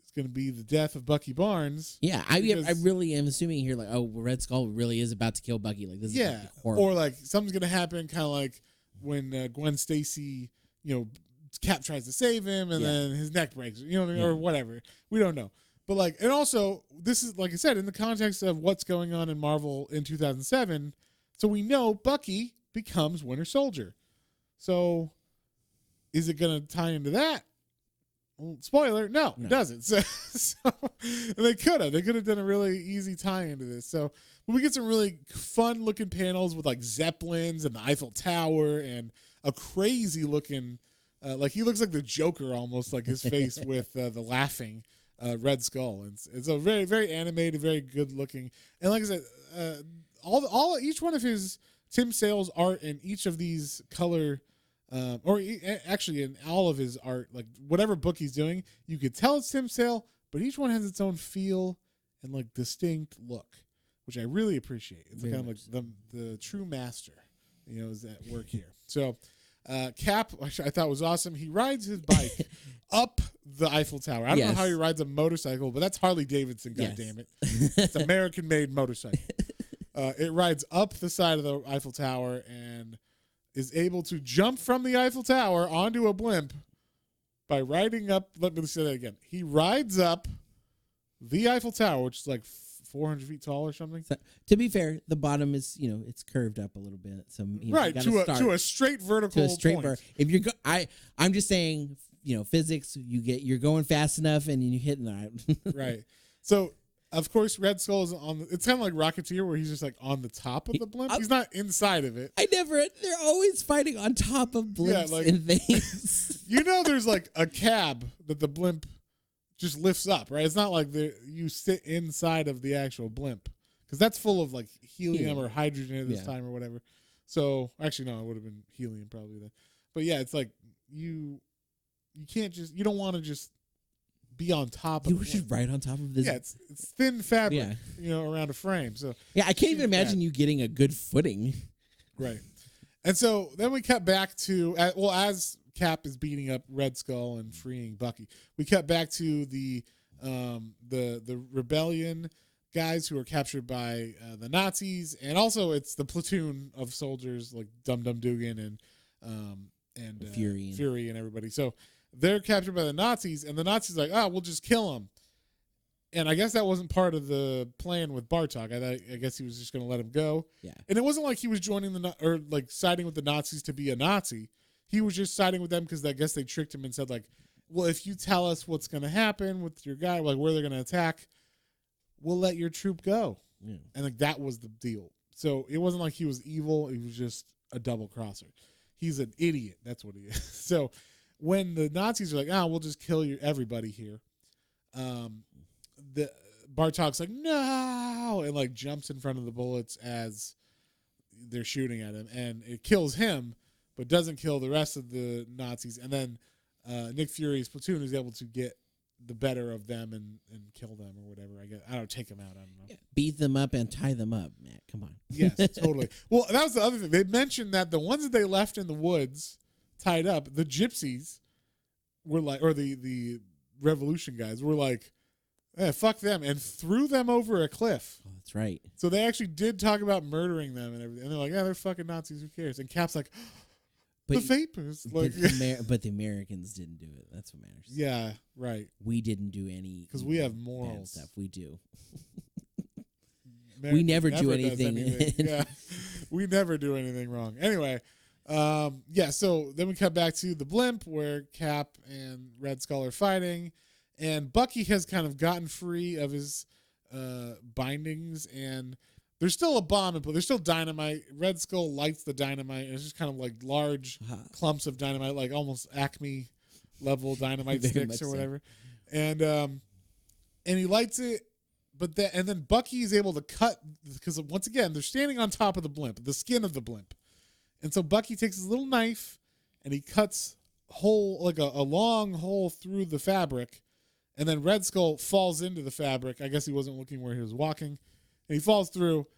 is going to be the death of Bucky Barnes. Yeah, I really am assuming here, like, oh, Red Skull really is about to kill Bucky. Like this is horrible. Or like something's going to happen, kind of like when Gwen Stacy, Cap tries to save him and then his neck breaks, or whatever. We don't know. But like, and also this is, like I said, in the context of what's going on in Marvel in 2007. So we know Bucky becomes Winter Soldier. So is it going to tie into that? Well, spoiler, no, it doesn't. So they could have done a really easy tie into this. So we get some really fun looking panels with like Zeppelins and the Eiffel Tower and a crazy looking, like he looks like the Joker almost, like his face with the laughing Red Skull. It's a very, very animated, very good looking. And like I said, each one of his Tim Sale's art in each of these color, actually in all of his art, like whatever book he's doing, you could tell it's Tim Sale, but each one has its own feel and like distinct look, which I really appreciate. It's kind of like the true master, is at work here. So Cap, which I thought was awesome. He rides his bike up the Eiffel Tower. I don't know how he rides a motorcycle, but that's Harley Davidson, goddammit. It's American-made motorcycle. It rides up the side of the Eiffel Tower and is able to jump from the Eiffel Tower onto a blimp by riding up. Let me say that again. He rides up the Eiffel Tower, which is like 400 feet tall or something. So, to be fair, the bottom is, it's curved up a little bit. So right to a straight vertical. If you're, I'm just saying, physics. You're going fast enough, and you hit that. Right. So of course, Red Skull is on. It's kind of like Rocketeer, where he's just like on the top of the blimp. He's not inside of it. They're always fighting on top of blimps and things. There's like a cab that the blimp just lifts up, right? It's not like you sit inside of the actual blimp, because that's full of like helium or hydrogen at this time or whatever. So actually, no, it would have been helium probably then. But yeah, it's like you can't just, you don't want to just be on top of it. You were just right on top of this. Yeah, it's thin fabric, around a frame. So yeah, I can't even imagine you getting a good footing. Right. And so then we cut back to, as Cap is beating up Red Skull and freeing Bucky, we cut back to the rebellion guys who are captured by the Nazis, and also it's the platoon of soldiers like Dum Dum Dugan and Fury and everybody. So they're captured by the Nazis, and the Nazis are like, we'll just kill them. And I guess that wasn't part of the plan with Bartok. I guess he was just going to let him go. Yeah. And it wasn't like he was joining siding with the Nazis to be a Nazi. He was just siding with them because I guess they tricked him and said, like, well, if you tell us what's going to happen with your guy, like where they're going to attack, we'll let your troop go. Yeah. And like that was the deal. So it wasn't like he was evil. He was just a double crosser. He's an idiot. That's what he is. So when the Nazis are like, we'll just kill everybody here, the Bartok's like, no, and like jumps in front of the bullets as they're shooting at him, and it kills him, but doesn't kill the rest of the Nazis. And then Nick Fury's platoon is able to get the better of them and kill them or whatever. I don't take them out. I don't know. Yeah, beat them up and tie them up, Matt. Come on. Yes, totally. Well, that was the other thing. They mentioned that the ones that they left in the woods tied up, the gypsies were like, or the revolution guys were like, fuck them, and threw them over a cliff. Oh, that's right. So they actually did talk about murdering them and everything. And they're like, they're fucking Nazis. Who cares? And Cap's like, the vapors. Like, but the Americans didn't do it. That's what matters. Yeah, right. We didn't do any. Because we have morals. Stuff. We do. We never do anything. Yeah, we never do anything wrong. Anyway, so then we cut back to the blimp where Cap and Red Skull are fighting. And Bucky has kind of gotten free of his bindings, and there's still a bomb, but there's still dynamite. Red Skull lights the dynamite, and it's just kind of like large clumps of dynamite, like almost Acme level dynamite sticks or whatever. So. And he lights it, and then Bucky is able to cut, because once again they're standing on top of the blimp, the skin of the blimp, and so Bucky takes his little knife and he cuts like a long hole through the fabric, and then Red Skull falls into the fabric. I guess he wasn't looking where he was walking. And he falls through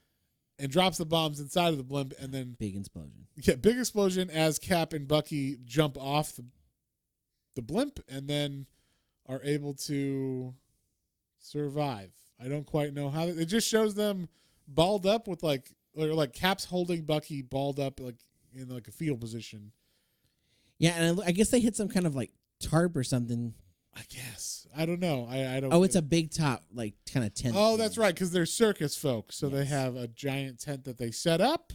and drops the bombs inside of the blimp, and then big explosion. Yeah, big explosion as Cap and Bucky jump off the blimp and then are able to survive. I don't quite know how. It just shows them balled up with like Cap's holding Bucky balled up like in like a fetal position. Yeah, and I guess they hit some kind of like tarp or something. I guess. I don't know. I don't. Oh, it's a big top, like kind of tent. Oh, that's right, because they're circus folks, so they have a giant tent that they set up.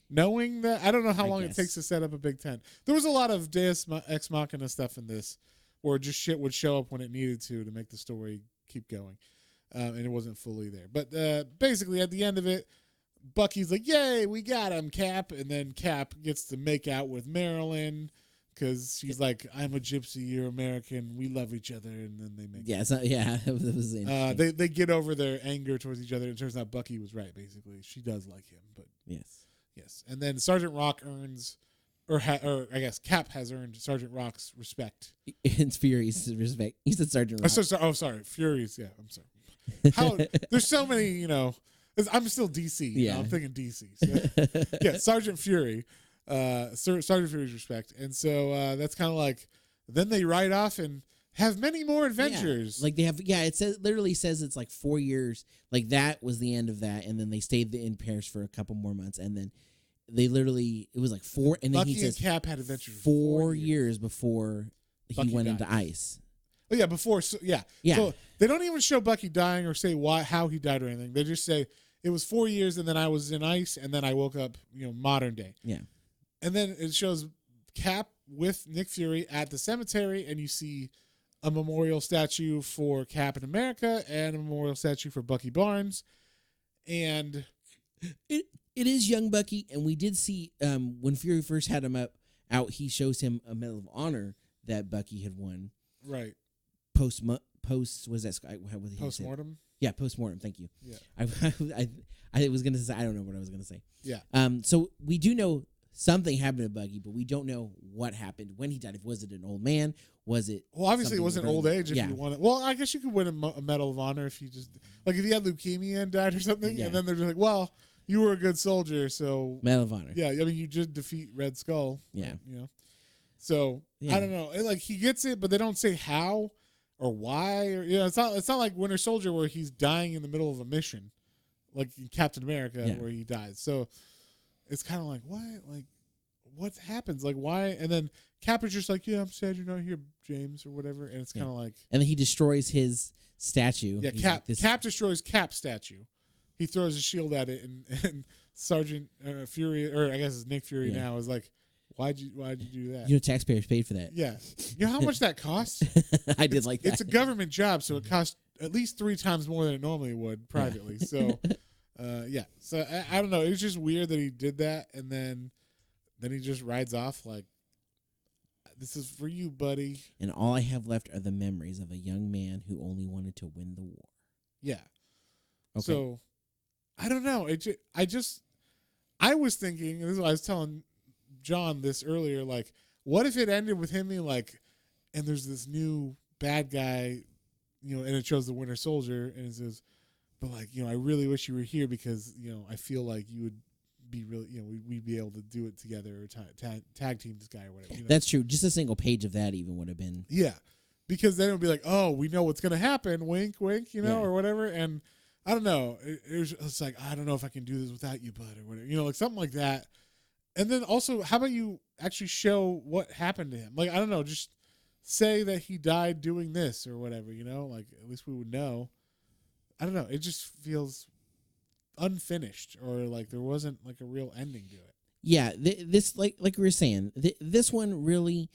Knowing that, I don't know how long it takes to set up a big tent. There was a lot of Deus Ex Machina stuff in this, where just shit would show up when it needed to make the story keep going, and it wasn't fully there. But basically, at the end of it, Bucky's like, "Yay, we got him, Cap!" And then Cap gets to make out with Marilyn. Because she's like, I'm a gypsy, you're American, we love each other, and then they make it was interesting. They get over their anger towards each other, and it turns out Bucky was right, basically. She does like him, but yes. And then Sergeant Rock earns, or I guess Cap has earned Sergeant Rock's respect. It's Fury's respect. He said Sergeant Rock. Sorry, Fury's, yeah, I'm sorry. There's so many, I'm still DC. Yeah. I'm thinking DC. So, yeah, Sergeant Fury. Sergeant Fury's respect, and so that's kind of like then they ride off and have many more adventures. Like they have, literally says it's like 4 years. Like that was the end of that, and then they stayed in Paris for a couple more months, and then they literally it was like 4. And then Bucky he says and Cap had adventures 4 years before Bucky he went died. into ice. Oh yeah, before so they don't even show Bucky dying or say how he died or anything. They just say it was 4 years, and then I was in ice, and then I woke up, modern day. Yeah. And then it shows Cap with Nick Fury at the cemetery, and you see a memorial statue for Captain America and a memorial statue for Bucky Barnes. And it is young Bucky, and we did see when Fury first had him out, he shows him a Medal of Honor that Bucky had won. Right. Post was that post-mortem? Yeah, post-mortem. Thank you. Yeah. I was gonna say I don't know what I was gonna say. Yeah. So we do know something happened to Bucky, but we don't know what happened when he died. Was it an old man? Was it? Well, obviously it wasn't old age if you won it. Well, I guess you could win a Medal of Honor if you just if you had leukemia and died or something, and then they're just like, well, you were a good soldier, so Medal of Honor. Yeah, I mean, you just defeat Red Skull. Yeah. So I don't know. Like he gets it, but they don't say how or why. Or it's not like Winter Soldier where he's dying in the middle of a mission, like in Captain America where he dies. So. It's kind of like, what? Like, what happens? Like, why? And then Cap is just like, yeah, I'm sad you're not here, James, or whatever. And it's kind of like... And then he destroys his statue. Yeah, Cap destroys Cap's statue. He throws a shield at it, and Sergeant Fury, or I guess it's Nick Fury now, is like, why'd you do that? Taxpayers paid for that. Yeah. You know how much that costs? I did like that. It's a government job, so it costs at least 3 times more than it normally would privately. Yeah. So... So I don't know. It was just weird that he did that, and then he just rides off like, "This is for you, buddy." And all I have left are the memories of a young man who only wanted to win the war. Yeah. Okay. So I don't know. I was thinking, and this is what I was telling John this earlier. Like, what if it ended with him being like, and there's this new bad guy, and it shows the Winter Soldier, and it says. But I really wish you were here because I feel like you would be really we'd be able to do it together or tag team this guy or whatever. That's true. Just a single page of that even would have been because then it would be like, oh, we know what's gonna happen, wink wink, or whatever. And I don't know, it's like I don't know if I can do this without you, bud, or whatever, like something like that. And then also, how about you actually show what happened to him? Like I don't know, just say that he died doing this or whatever, like at least we would know. I don't know. It just feels unfinished, or like there wasn't like a real ending to it. Yeah, this like we were saying, this one really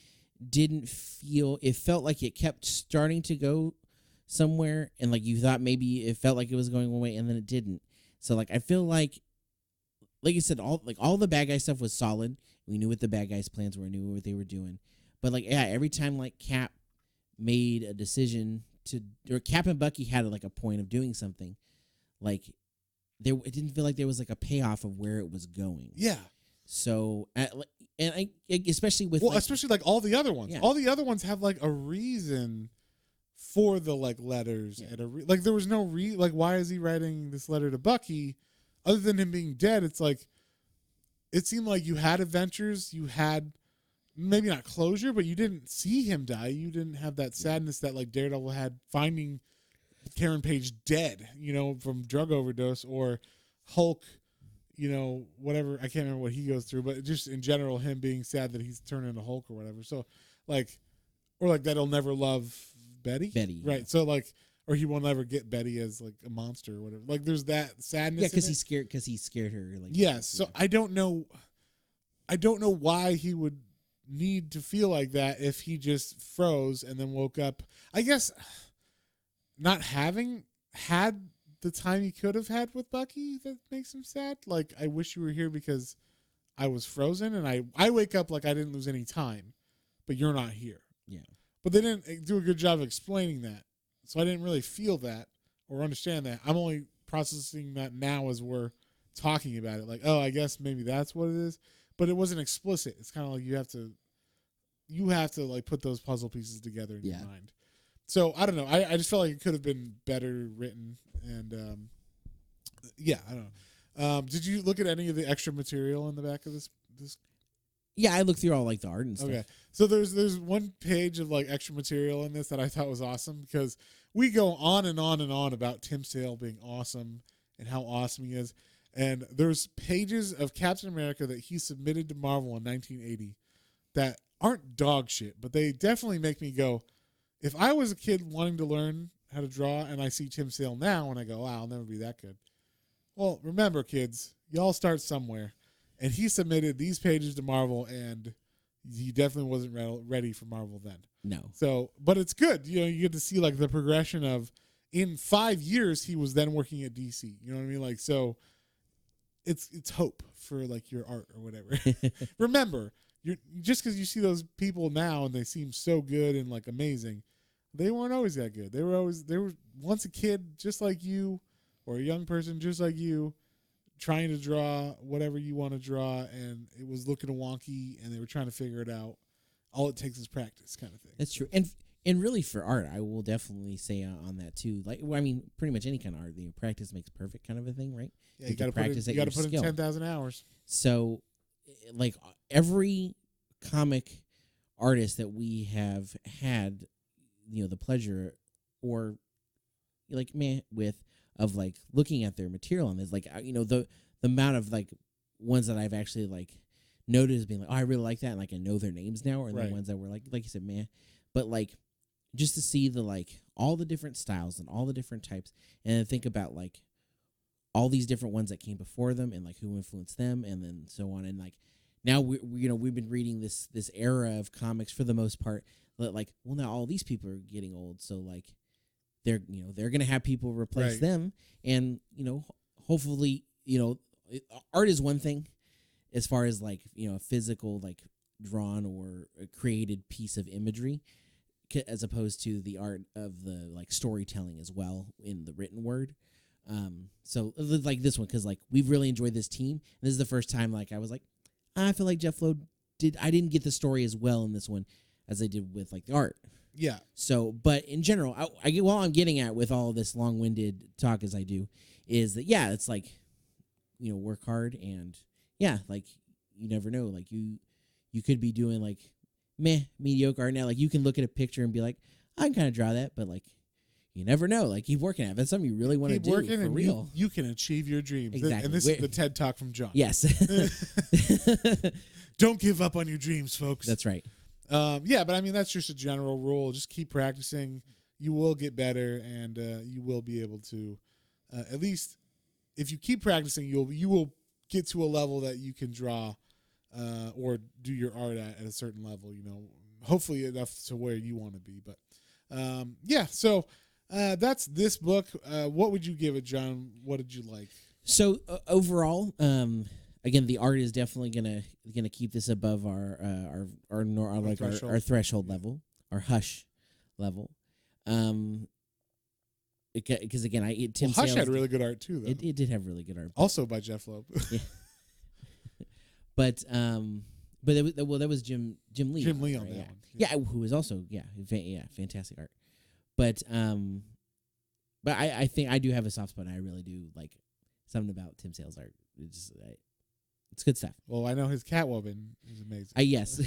didn't feel. It felt like it kept starting to go somewhere, and like you thought maybe it felt like it was going one way, and then it didn't. So like I feel like you said, all the bad guy stuff was solid. We knew what the bad guys' plans were, knew what they were doing. But like yeah, every time like Cap made a decision to, or Cap and Bucky had like a point of doing something, like it didn't feel like there was like a payoff of where it was going. Yeah. So and I especially with especially like all the other ones. Yeah. All the other ones have like a reason for the like letters and like there was no like why is he writing this letter to Bucky other than him being dead? It's like it seemed like you had adventures, you had maybe not closure, but you didn't see him die. You didn't have that sadness that like Daredevil had finding Karen Page dead, from drug overdose, or Hulk, whatever. I can't remember what he goes through, but just in general, him being sad that he's turned into Hulk or whatever. So like, or like that he'll never love Betty. Right. Yeah. So like, or he will never get Betty as like a monster or whatever. Like there's that sadness. Yeah. Because he scared her. Like, yes. So I don't know why he would need to feel like that if he just froze and then woke up. I guess not having had the time he could have had with Bucky that makes him sad. Like, I wish you were here because I was frozen and I wake up like I didn't lose any time, but you're not here. Yeah. But they didn't do a good job of explaining that. So I didn't really feel that or understand that. I'm only processing that now as we're talking about it. Like, oh, I guess maybe that's what it is. But it wasn't explicit. It's kind of like you have to like put those puzzle pieces together in your mind. So I don't know. I just felt like it could have been better written, and I don't know. Did you look at any of the extra material in the back of this? Yeah, I looked through all like the art and stuff. Okay, so there's one page of like extra material in this that I thought was awesome because we go on and on and on about Tim Sale being awesome and how awesome he is, and there's pages of Captain America that he submitted to Marvel in 1980 that aren't dog shit, but they definitely make me go, if I was a kid wanting to learn how to draw and I see Tim Sale now and I go, wow, I'll never be that good. Well, remember, kids, y'all start somewhere. And he submitted these pages to Marvel, and he definitely wasn't ready for Marvel then. No. So, but it's good. You get to see like the progression of in 5 years, he was then working at DC. You know what I mean? Like, so it's hope for like your art or whatever. Remember, just because you see those people now and they seem so good and like amazing, they weren't always that good. They were once a kid just like you, or a young person just like you, trying to draw whatever you want to draw, and it was looking wonky, and they were trying to figure it out. All it takes is practice, kind of thing. That's true, and really for art, I will definitely say on that too. Like, I mean, pretty much any kind of art, practice makes perfect, kind of a thing, right? Yeah, you got to practice. You got to put in 10,000 hours. So, like every comic artist that we have had, the pleasure or like of like looking at their material on this, like the amount of like ones that I've actually like noticed being like, oh, I really like that, and like I know their names now, or the ones that were like you said, man, but like just to see the like all the different styles and all the different types, and then think about like all these different ones that came before them and like who influenced them, and then so on, and like now we've been reading this era of comics for the most part, like well now all these people are getting old, so like they're gonna have people replace them, and hopefully art is one thing as far as like a physical like drawn or a created piece of imagery, as opposed to the art of the like storytelling as well in the written word. So like this one, because like we've really enjoyed this team. This is the first time like I was like, I feel like Jeff Lowe I didn't get the story as well in this one as I did with like the art. Yeah. So, but in general, I get what I'm getting at with all this long-winded talk as I do is that, yeah, it's like, work hard, and yeah, like you never know, like you could be doing like mediocre art now. Like you can look at a picture and be like, I can kind of draw that, but like you never know. Like keep working at it. If that's something you really want to do working for real. You can achieve your dreams. Exactly. And this is the TED Talk from John. Yes. Don't give up on your dreams, folks. That's right. Yeah, but I mean that's just a general rule. Just keep practicing. You will get better, and you will be able to, at least, if you keep practicing, you will get to a level that you can draw, or do your art at a certain level. Hopefully enough to where you want to be. But yeah, so that's this book. What would you give it, John? What did you like? So overall, again, the art is definitely gonna keep this above our threshold level, our hush level. Because again, Tim Hush Sales had really good art too, though. it did have really good art, Also by Jeff Loeb. yeah. But that was Jim Lee. Jim Lee on right? that Yeah. one. Yeah, who was also fantastic art. But I think I do have a soft spot. And I really do like something about Tim Sales art. It's good stuff. Well, I know his Catwoman is amazing. Yes.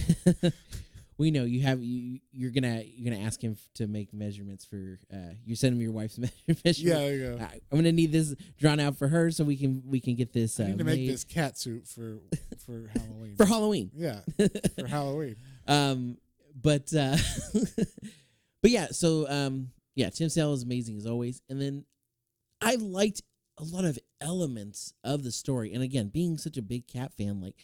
We know you're gonna ask him to make measurements for you're sending your wife's measurements. Yeah, there you go. I'm gonna need this drawn out for her so we can get this. I need to make made. this cat suit for Halloween. For Halloween. Yeah, for Halloween. But but yeah, so yeah, Tim Sale is amazing as always, and then I liked a lot of elements of the story, and again, being such a big Cap fan, like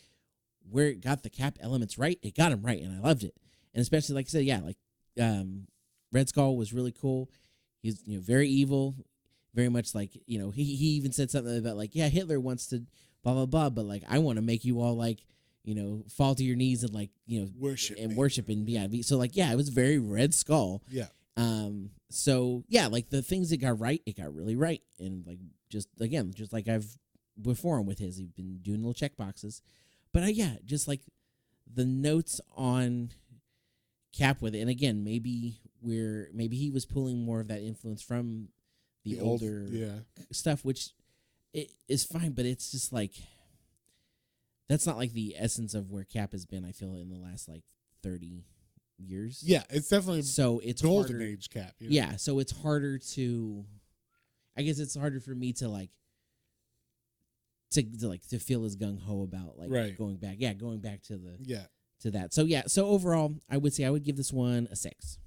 where it got the Cap elements right, it got them right, and I loved it. And especially, like I said, yeah, like Red Skull was really cool. He's very evil, very much like he even said something about like, yeah, Hitler wants to blah blah blah, but like I want to make you all like fall to your knees and like worship and so like yeah, it was very Red Skull. Yeah. So yeah, like the things it got right, it got really right, and like just like I've before him with his, he's been doing little check boxes, but yeah, just like the notes on Cap with it, and again, maybe he was pulling more of that influence from the older stuff, which it is fine, but it's just like that's not like the essence of where Cap has been. I feel in the last like 30 years. Yeah, it's definitely it's golden harder, age Cap. Yeah, so it's harder to. I guess it's harder for me to like. To feel as gung ho about like going back to the to that. So yeah, so overall, I would say I would give this one a 6.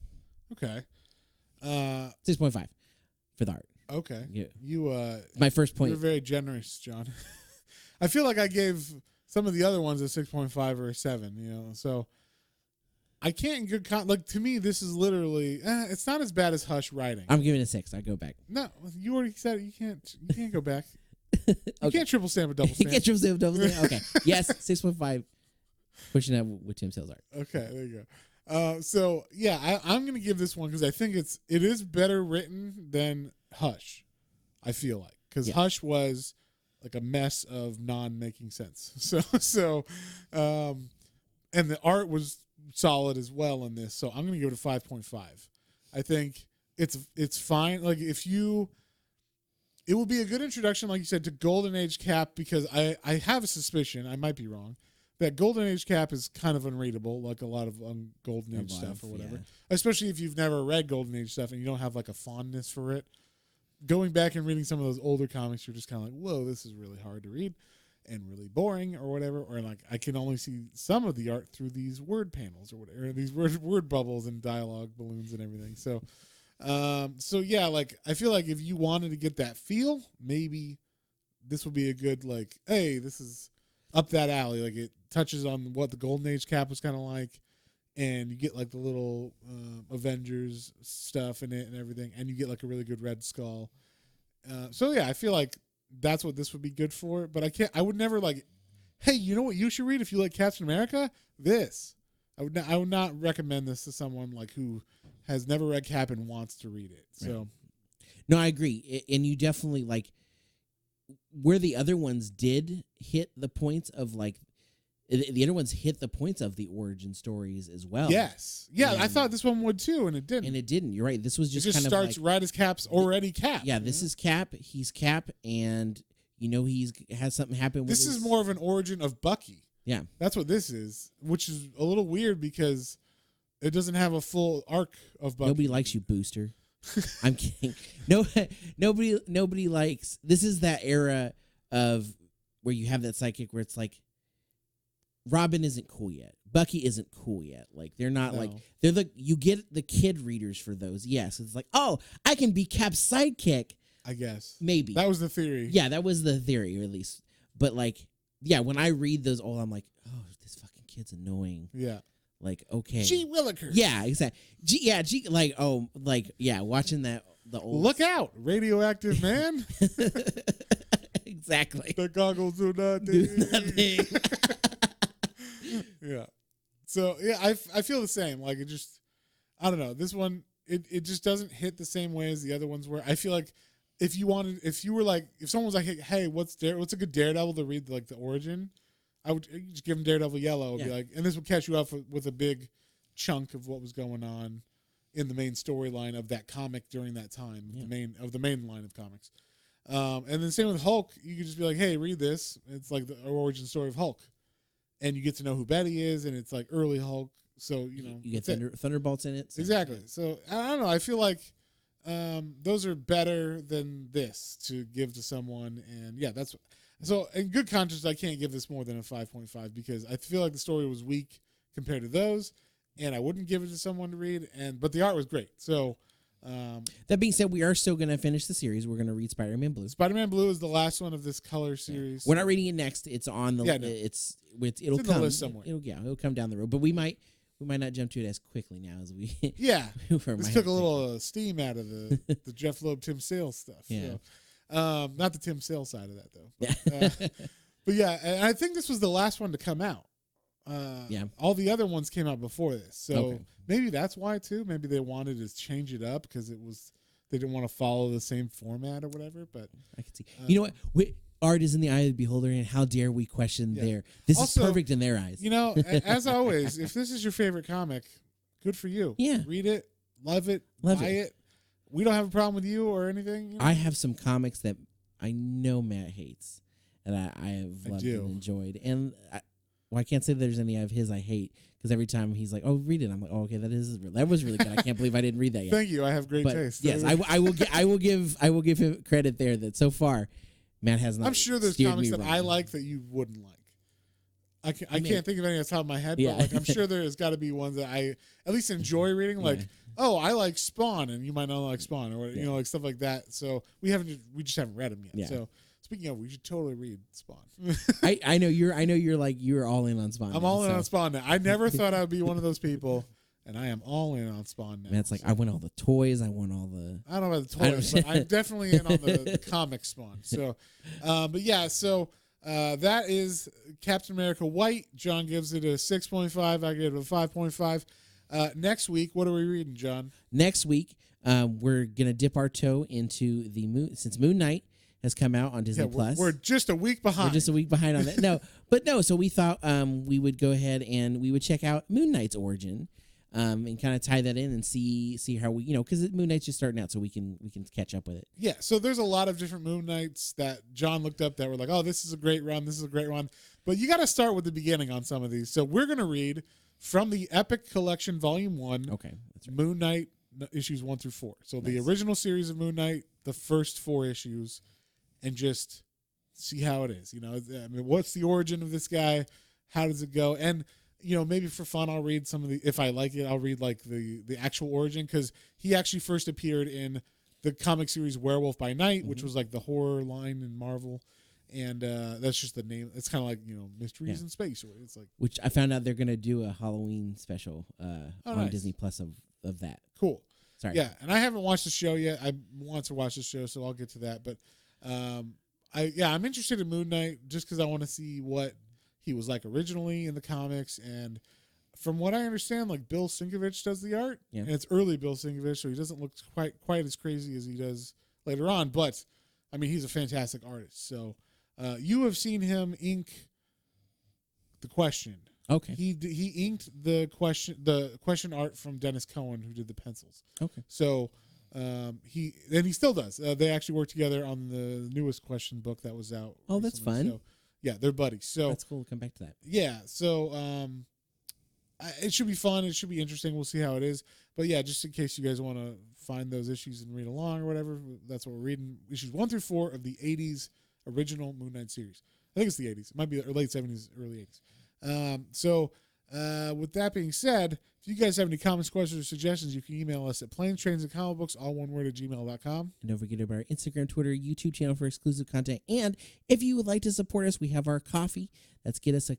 Okay. 6.5 for the art. Okay. Yeah. You my first point. You're very generous, John. I feel like I gave some of the other ones a 6.5 or a 7. So I can't in good like to me this is literally it's not as bad as Hush writing. I'm giving it a 6. I go back. No, you already said it. You can't go back. You can't triple stamp a double stamp. You can't triple stamp a double stamp. Okay. Yes, 6.5. Pushing that with Tim Sales art. Okay, there you go. So yeah, I'm gonna give this one because I think it is better written than Hush. I feel like because Hush was like a mess of non-making sense. So and the art was solid as well in this. So I'm gonna give it a 5.5. I think it's fine. Like it will be a good introduction, like you said, to Golden Age Cap because I have a suspicion, I might be wrong, that Golden Age Cap is kind of unreadable, like a lot of Golden Age stuff or whatever. Yeah. Especially if you've never read Golden Age stuff and you don't have like a fondness for it. Going back and reading some of those older comics, you're just kind of like, whoa, this is really hard to read and really boring or whatever. Or like I can only see some of the art through these word panels or whatever, or these word bubbles and dialogue balloons and everything. So yeah, like I feel like if you wanted to get that feel, maybe this would be a good like, hey, this is up that alley. Like it touches on what the Golden Age Cap was kind of like, and you get like the little Avengers stuff in it and everything, and you get like a really good Red Skull. So yeah, I feel like that's what this would be good for. But I would never like, hey, you know what you should read if you like Captain America? This. I would not recommend this to someone like who has never read Cap and wants to read it. So, right. No, I agree, and you definitely like where the other ones did hit the points of like the other ones hit the points of the origin stories as well. Yes, yeah, I thought this one would too, and it didn't. You're right. This was just kind starts of like, right as Cap's already Cap. Yeah, this is Cap. He's Cap, and he's has something happen. This is more of an origin of Bucky. Yeah, that's what this is, which is a little weird because it doesn't have a full arc of Bucky. Nobody likes you, Booster. I'm kidding. No, nobody likes. This is that era of where you have that sidekick where it's like Robin isn't cool yet, Bucky isn't cool yet. Like they're not like you get the kid readers for those. Yes, it's like, oh, I can be Cap's sidekick. I guess maybe that was the theory. Yeah, that was the theory, or at least. But like, yeah, when I read those, I'm like, oh, this fucking kid's annoying. Yeah. Like, okay. G. Willikers. Yeah, exactly. watching that the old Look out, radioactive man. Exactly. Exactly. The goggles do nothing. Do nothing. Yeah. So yeah, I feel the same. Like it just, I don't know. This one, it just doesn't hit the same way as the other ones were. I feel like if someone was like, hey, what's a good Daredevil to read, like the origin, I would just give him Daredevil Yellow. Be like, and this would catch you up with a big chunk of what was going on in the main storyline of that comic during that time, the main line of comics. And then same with Hulk, you could just be like, hey, read this. It's like the origin story of Hulk. And you get to know who Betty is, and it's like early Hulk. So, you get Thunderbolts in it. So. Exactly. So, I don't know. I feel like those are better than this to give to someone. And, yeah, so in good conscience, I can't give this more than a 5.5 because I feel like the story was weak compared to those, and I wouldn't give it to someone to read. But the art was great. So, that being said, we are still going to finish the series. We're going to read Spider-Man Blue. Spider-Man Blue is the last one of this color series. We're not reading it next. It's on the it'll come the list somewhere. It'll come down the road. But we might not jump to it as quickly now as we. Yeah, this took a little steam out of the Jeff Loeb, Tim Sale stuff. Yeah, so, not the Tim Sale side of that though. But, but yeah, and I think this was the last one to come out. All the other ones came out before this, so maybe that's why too. Maybe they wanted to change it up because they didn't want to follow the same format or whatever. But I can see. You know what? Art is in the eye of the beholder, and how dare we question this also, is perfect in their eyes. You know, as always, if this is your favorite comic, good for you. Yeah, read it, love it, buy it. We don't have a problem with you or anything. You know? I have some comics that I know Matt hates, and I have loved and enjoyed, and. I can't say there's any of his I hate because every time he's like, "Oh, read it," I'm like, "Oh, okay, that was really good." I can't believe I didn't read that yet. Thank you. I have great taste. Yes, I will give him credit there that so far, Matt has not. I'm sure there's comics that I like that you wouldn't like. I can't think of any off the top of my head, but like I'm sure there's got to be ones that I at least enjoy reading. Like, oh, I like Spawn, and you might not like Spawn, or you know, like stuff like that. So we just haven't read them yet. Yeah. So. Speaking of, we should totally read Spawn. I know you're all in on Spawn. I'm all in on Spawn now. I never thought I would be one of those people, and I am all in on Spawn now. Matt's like, I want all the toys. I want all the. I don't know about the toys, but I'm definitely in on the comic Spawn. So, but yeah, so that is Captain America White. John gives it a 6.5. I give it a 5.5. Next week, what are we reading, John? Next week, we're gonna dip our toe into the Moon since Moon Knight has come out on Disney Plus. We're just a week behind. On that. No, so we thought we would go ahead and we would check out Moon Knight's origin, and kind of tie that in and see how we, because Moon Knight's just starting out, so we can catch up with it. Yeah, so there's a lot of different Moon Knights that John looked up that were like, oh, this is a great run, but you got to start with the beginning on some of these. So we're gonna read from the Epic Collection Volume 1. Okay, that's right. Moon Knight issues 1 through 4. So the original series of Moon Knight, the first 4 issues. And just see how it is. I mean, what's the origin of this guy? How does it go? And, maybe for fun, I'll read some of the, if I like it, I'll read like the actual origin, because he actually first appeared in the comic series Werewolf by Night, which was like the horror line in Marvel. And that's just the name. It's kind of like, Mysteries in Space. Or it's like, which I found out they're going to do a Halloween special on Disney Plus of that. Cool. Sorry. Yeah. And I haven't watched the show yet. I want to watch the show, so I'll get to that. But I'm interested in Moon Knight just because I want to see what he was like originally in the comics, and from what I understand, like Bill Sienkiewicz does the art, and it's early Bill Sienkiewicz, so he doesn't look quite as crazy as he does later on. But I mean, he's a fantastic artist. So you have seen him ink The Question. Okay. He inked the question art from Dennis Cohen, who did the pencils. Okay. So. He still does. They actually work together on the newest Question book that was out. Oh, that's fun. So, yeah, they're buddies. So that's cool. We'll come back to that. Yeah. So it should be fun. It should be interesting. We'll see how it is. But yeah, just in case you guys want to find those issues and read along or whatever, that's what we're reading. Issues 1 through 4 of the '80s original Moon Knight series. I think it's the '80s. It might be the late '70s, early '80s. With that being said, if you guys have any comments, questions, or suggestions, you can email us at planestrains.comicbooks, all one word, @gmail.com. And don't forget about our Instagram, Twitter, YouTube channel for exclusive content. And if you would like to support us, we have our coffee. That's get us a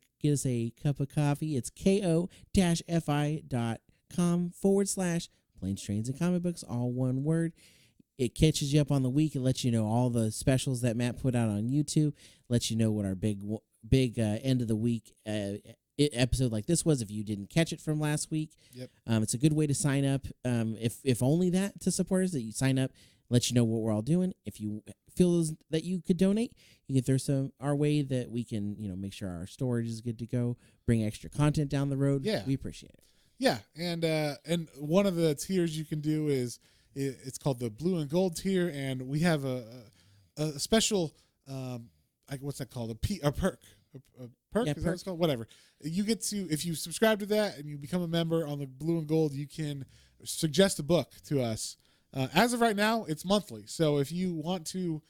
cup of coffee. It's ko-fi.com/planes, trains, and comic books, all one word. It catches you up on the week. It lets you know all the specials that Matt put out on YouTube. Lets you know what our big end of the week episode like this was if you didn't catch it from last week. Yep. It's a good way to sign up. If only that to support us, that you sign up, let you know what we're all doing. If you feel that you could donate, you can throw some our way that we can, make sure our storage is good to go, bring extra content down the road. Yeah. We appreciate it. Yeah. And one of the tiers you can do is it's called the blue and gold tier. And we have a special, what's that called? A perk. A perk? Yeah, Is that what it's called? Whatever. You get to, if you subscribe to that and you become a member on the blue and gold, you can suggest a book to us. As of right now, it's monthly. So if you want to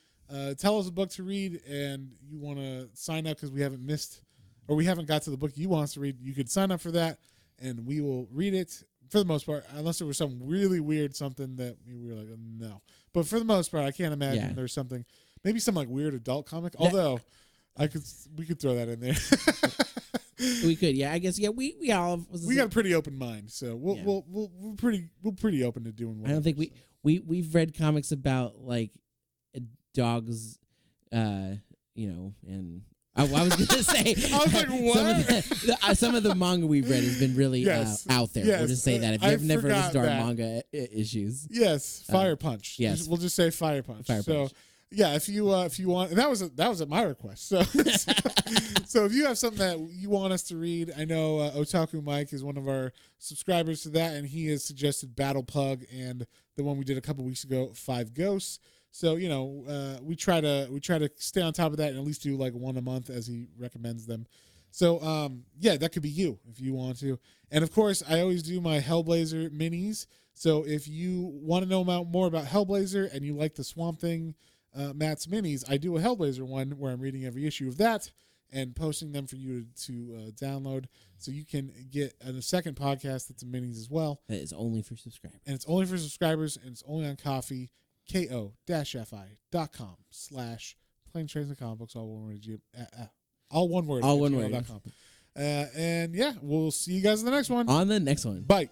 tell us a book to read and you want to sign up because we haven't missed or we haven't got to the book you want us to read, you could sign up for that and we will read it for the most part, unless there was some really weird something that we were like, no. But for the most part, I can't imagine there's something, maybe some like weird adult comic. Although we could throw that in there. We could, yeah. I guess, yeah. We all got a pretty open mind, so we're pretty open to doing. I don't think we've read comics about like dogs, and I was gonna say. I was like, what? Some of the manga we've read has been really out there. We'll just say that if you've never listened to our manga issues. Yes, Fire Punch. Yes, we'll just say Fire Punch. Fire Punch. Yeah, if you want, and that was at my request. So, so if you have something that you want us to read, I know Otaku Mike is one of our subscribers to that, and he has suggested Battle Pug and the one we did a couple weeks ago, Five Ghosts. So we try to stay on top of that and at least do like one a month as he recommends them. So that could be you if you want to. And of course, I always do my Hellblazer minis. So if you want to know more about Hellblazer and you like the Swamp Thing. Matt's minis, I do a Hellblazer one where I'm reading every issue of that and posting them for you to download, so you can get a second podcast that's a minis as well. That is only for subscribers. And it's only for subscribers, and it's only on Ko-fi, ko-fi.com/Planes, Trains, and Comic Books, all one word. All one word. All one word. And yeah, we'll see you guys in the next one. On the next one. Bye.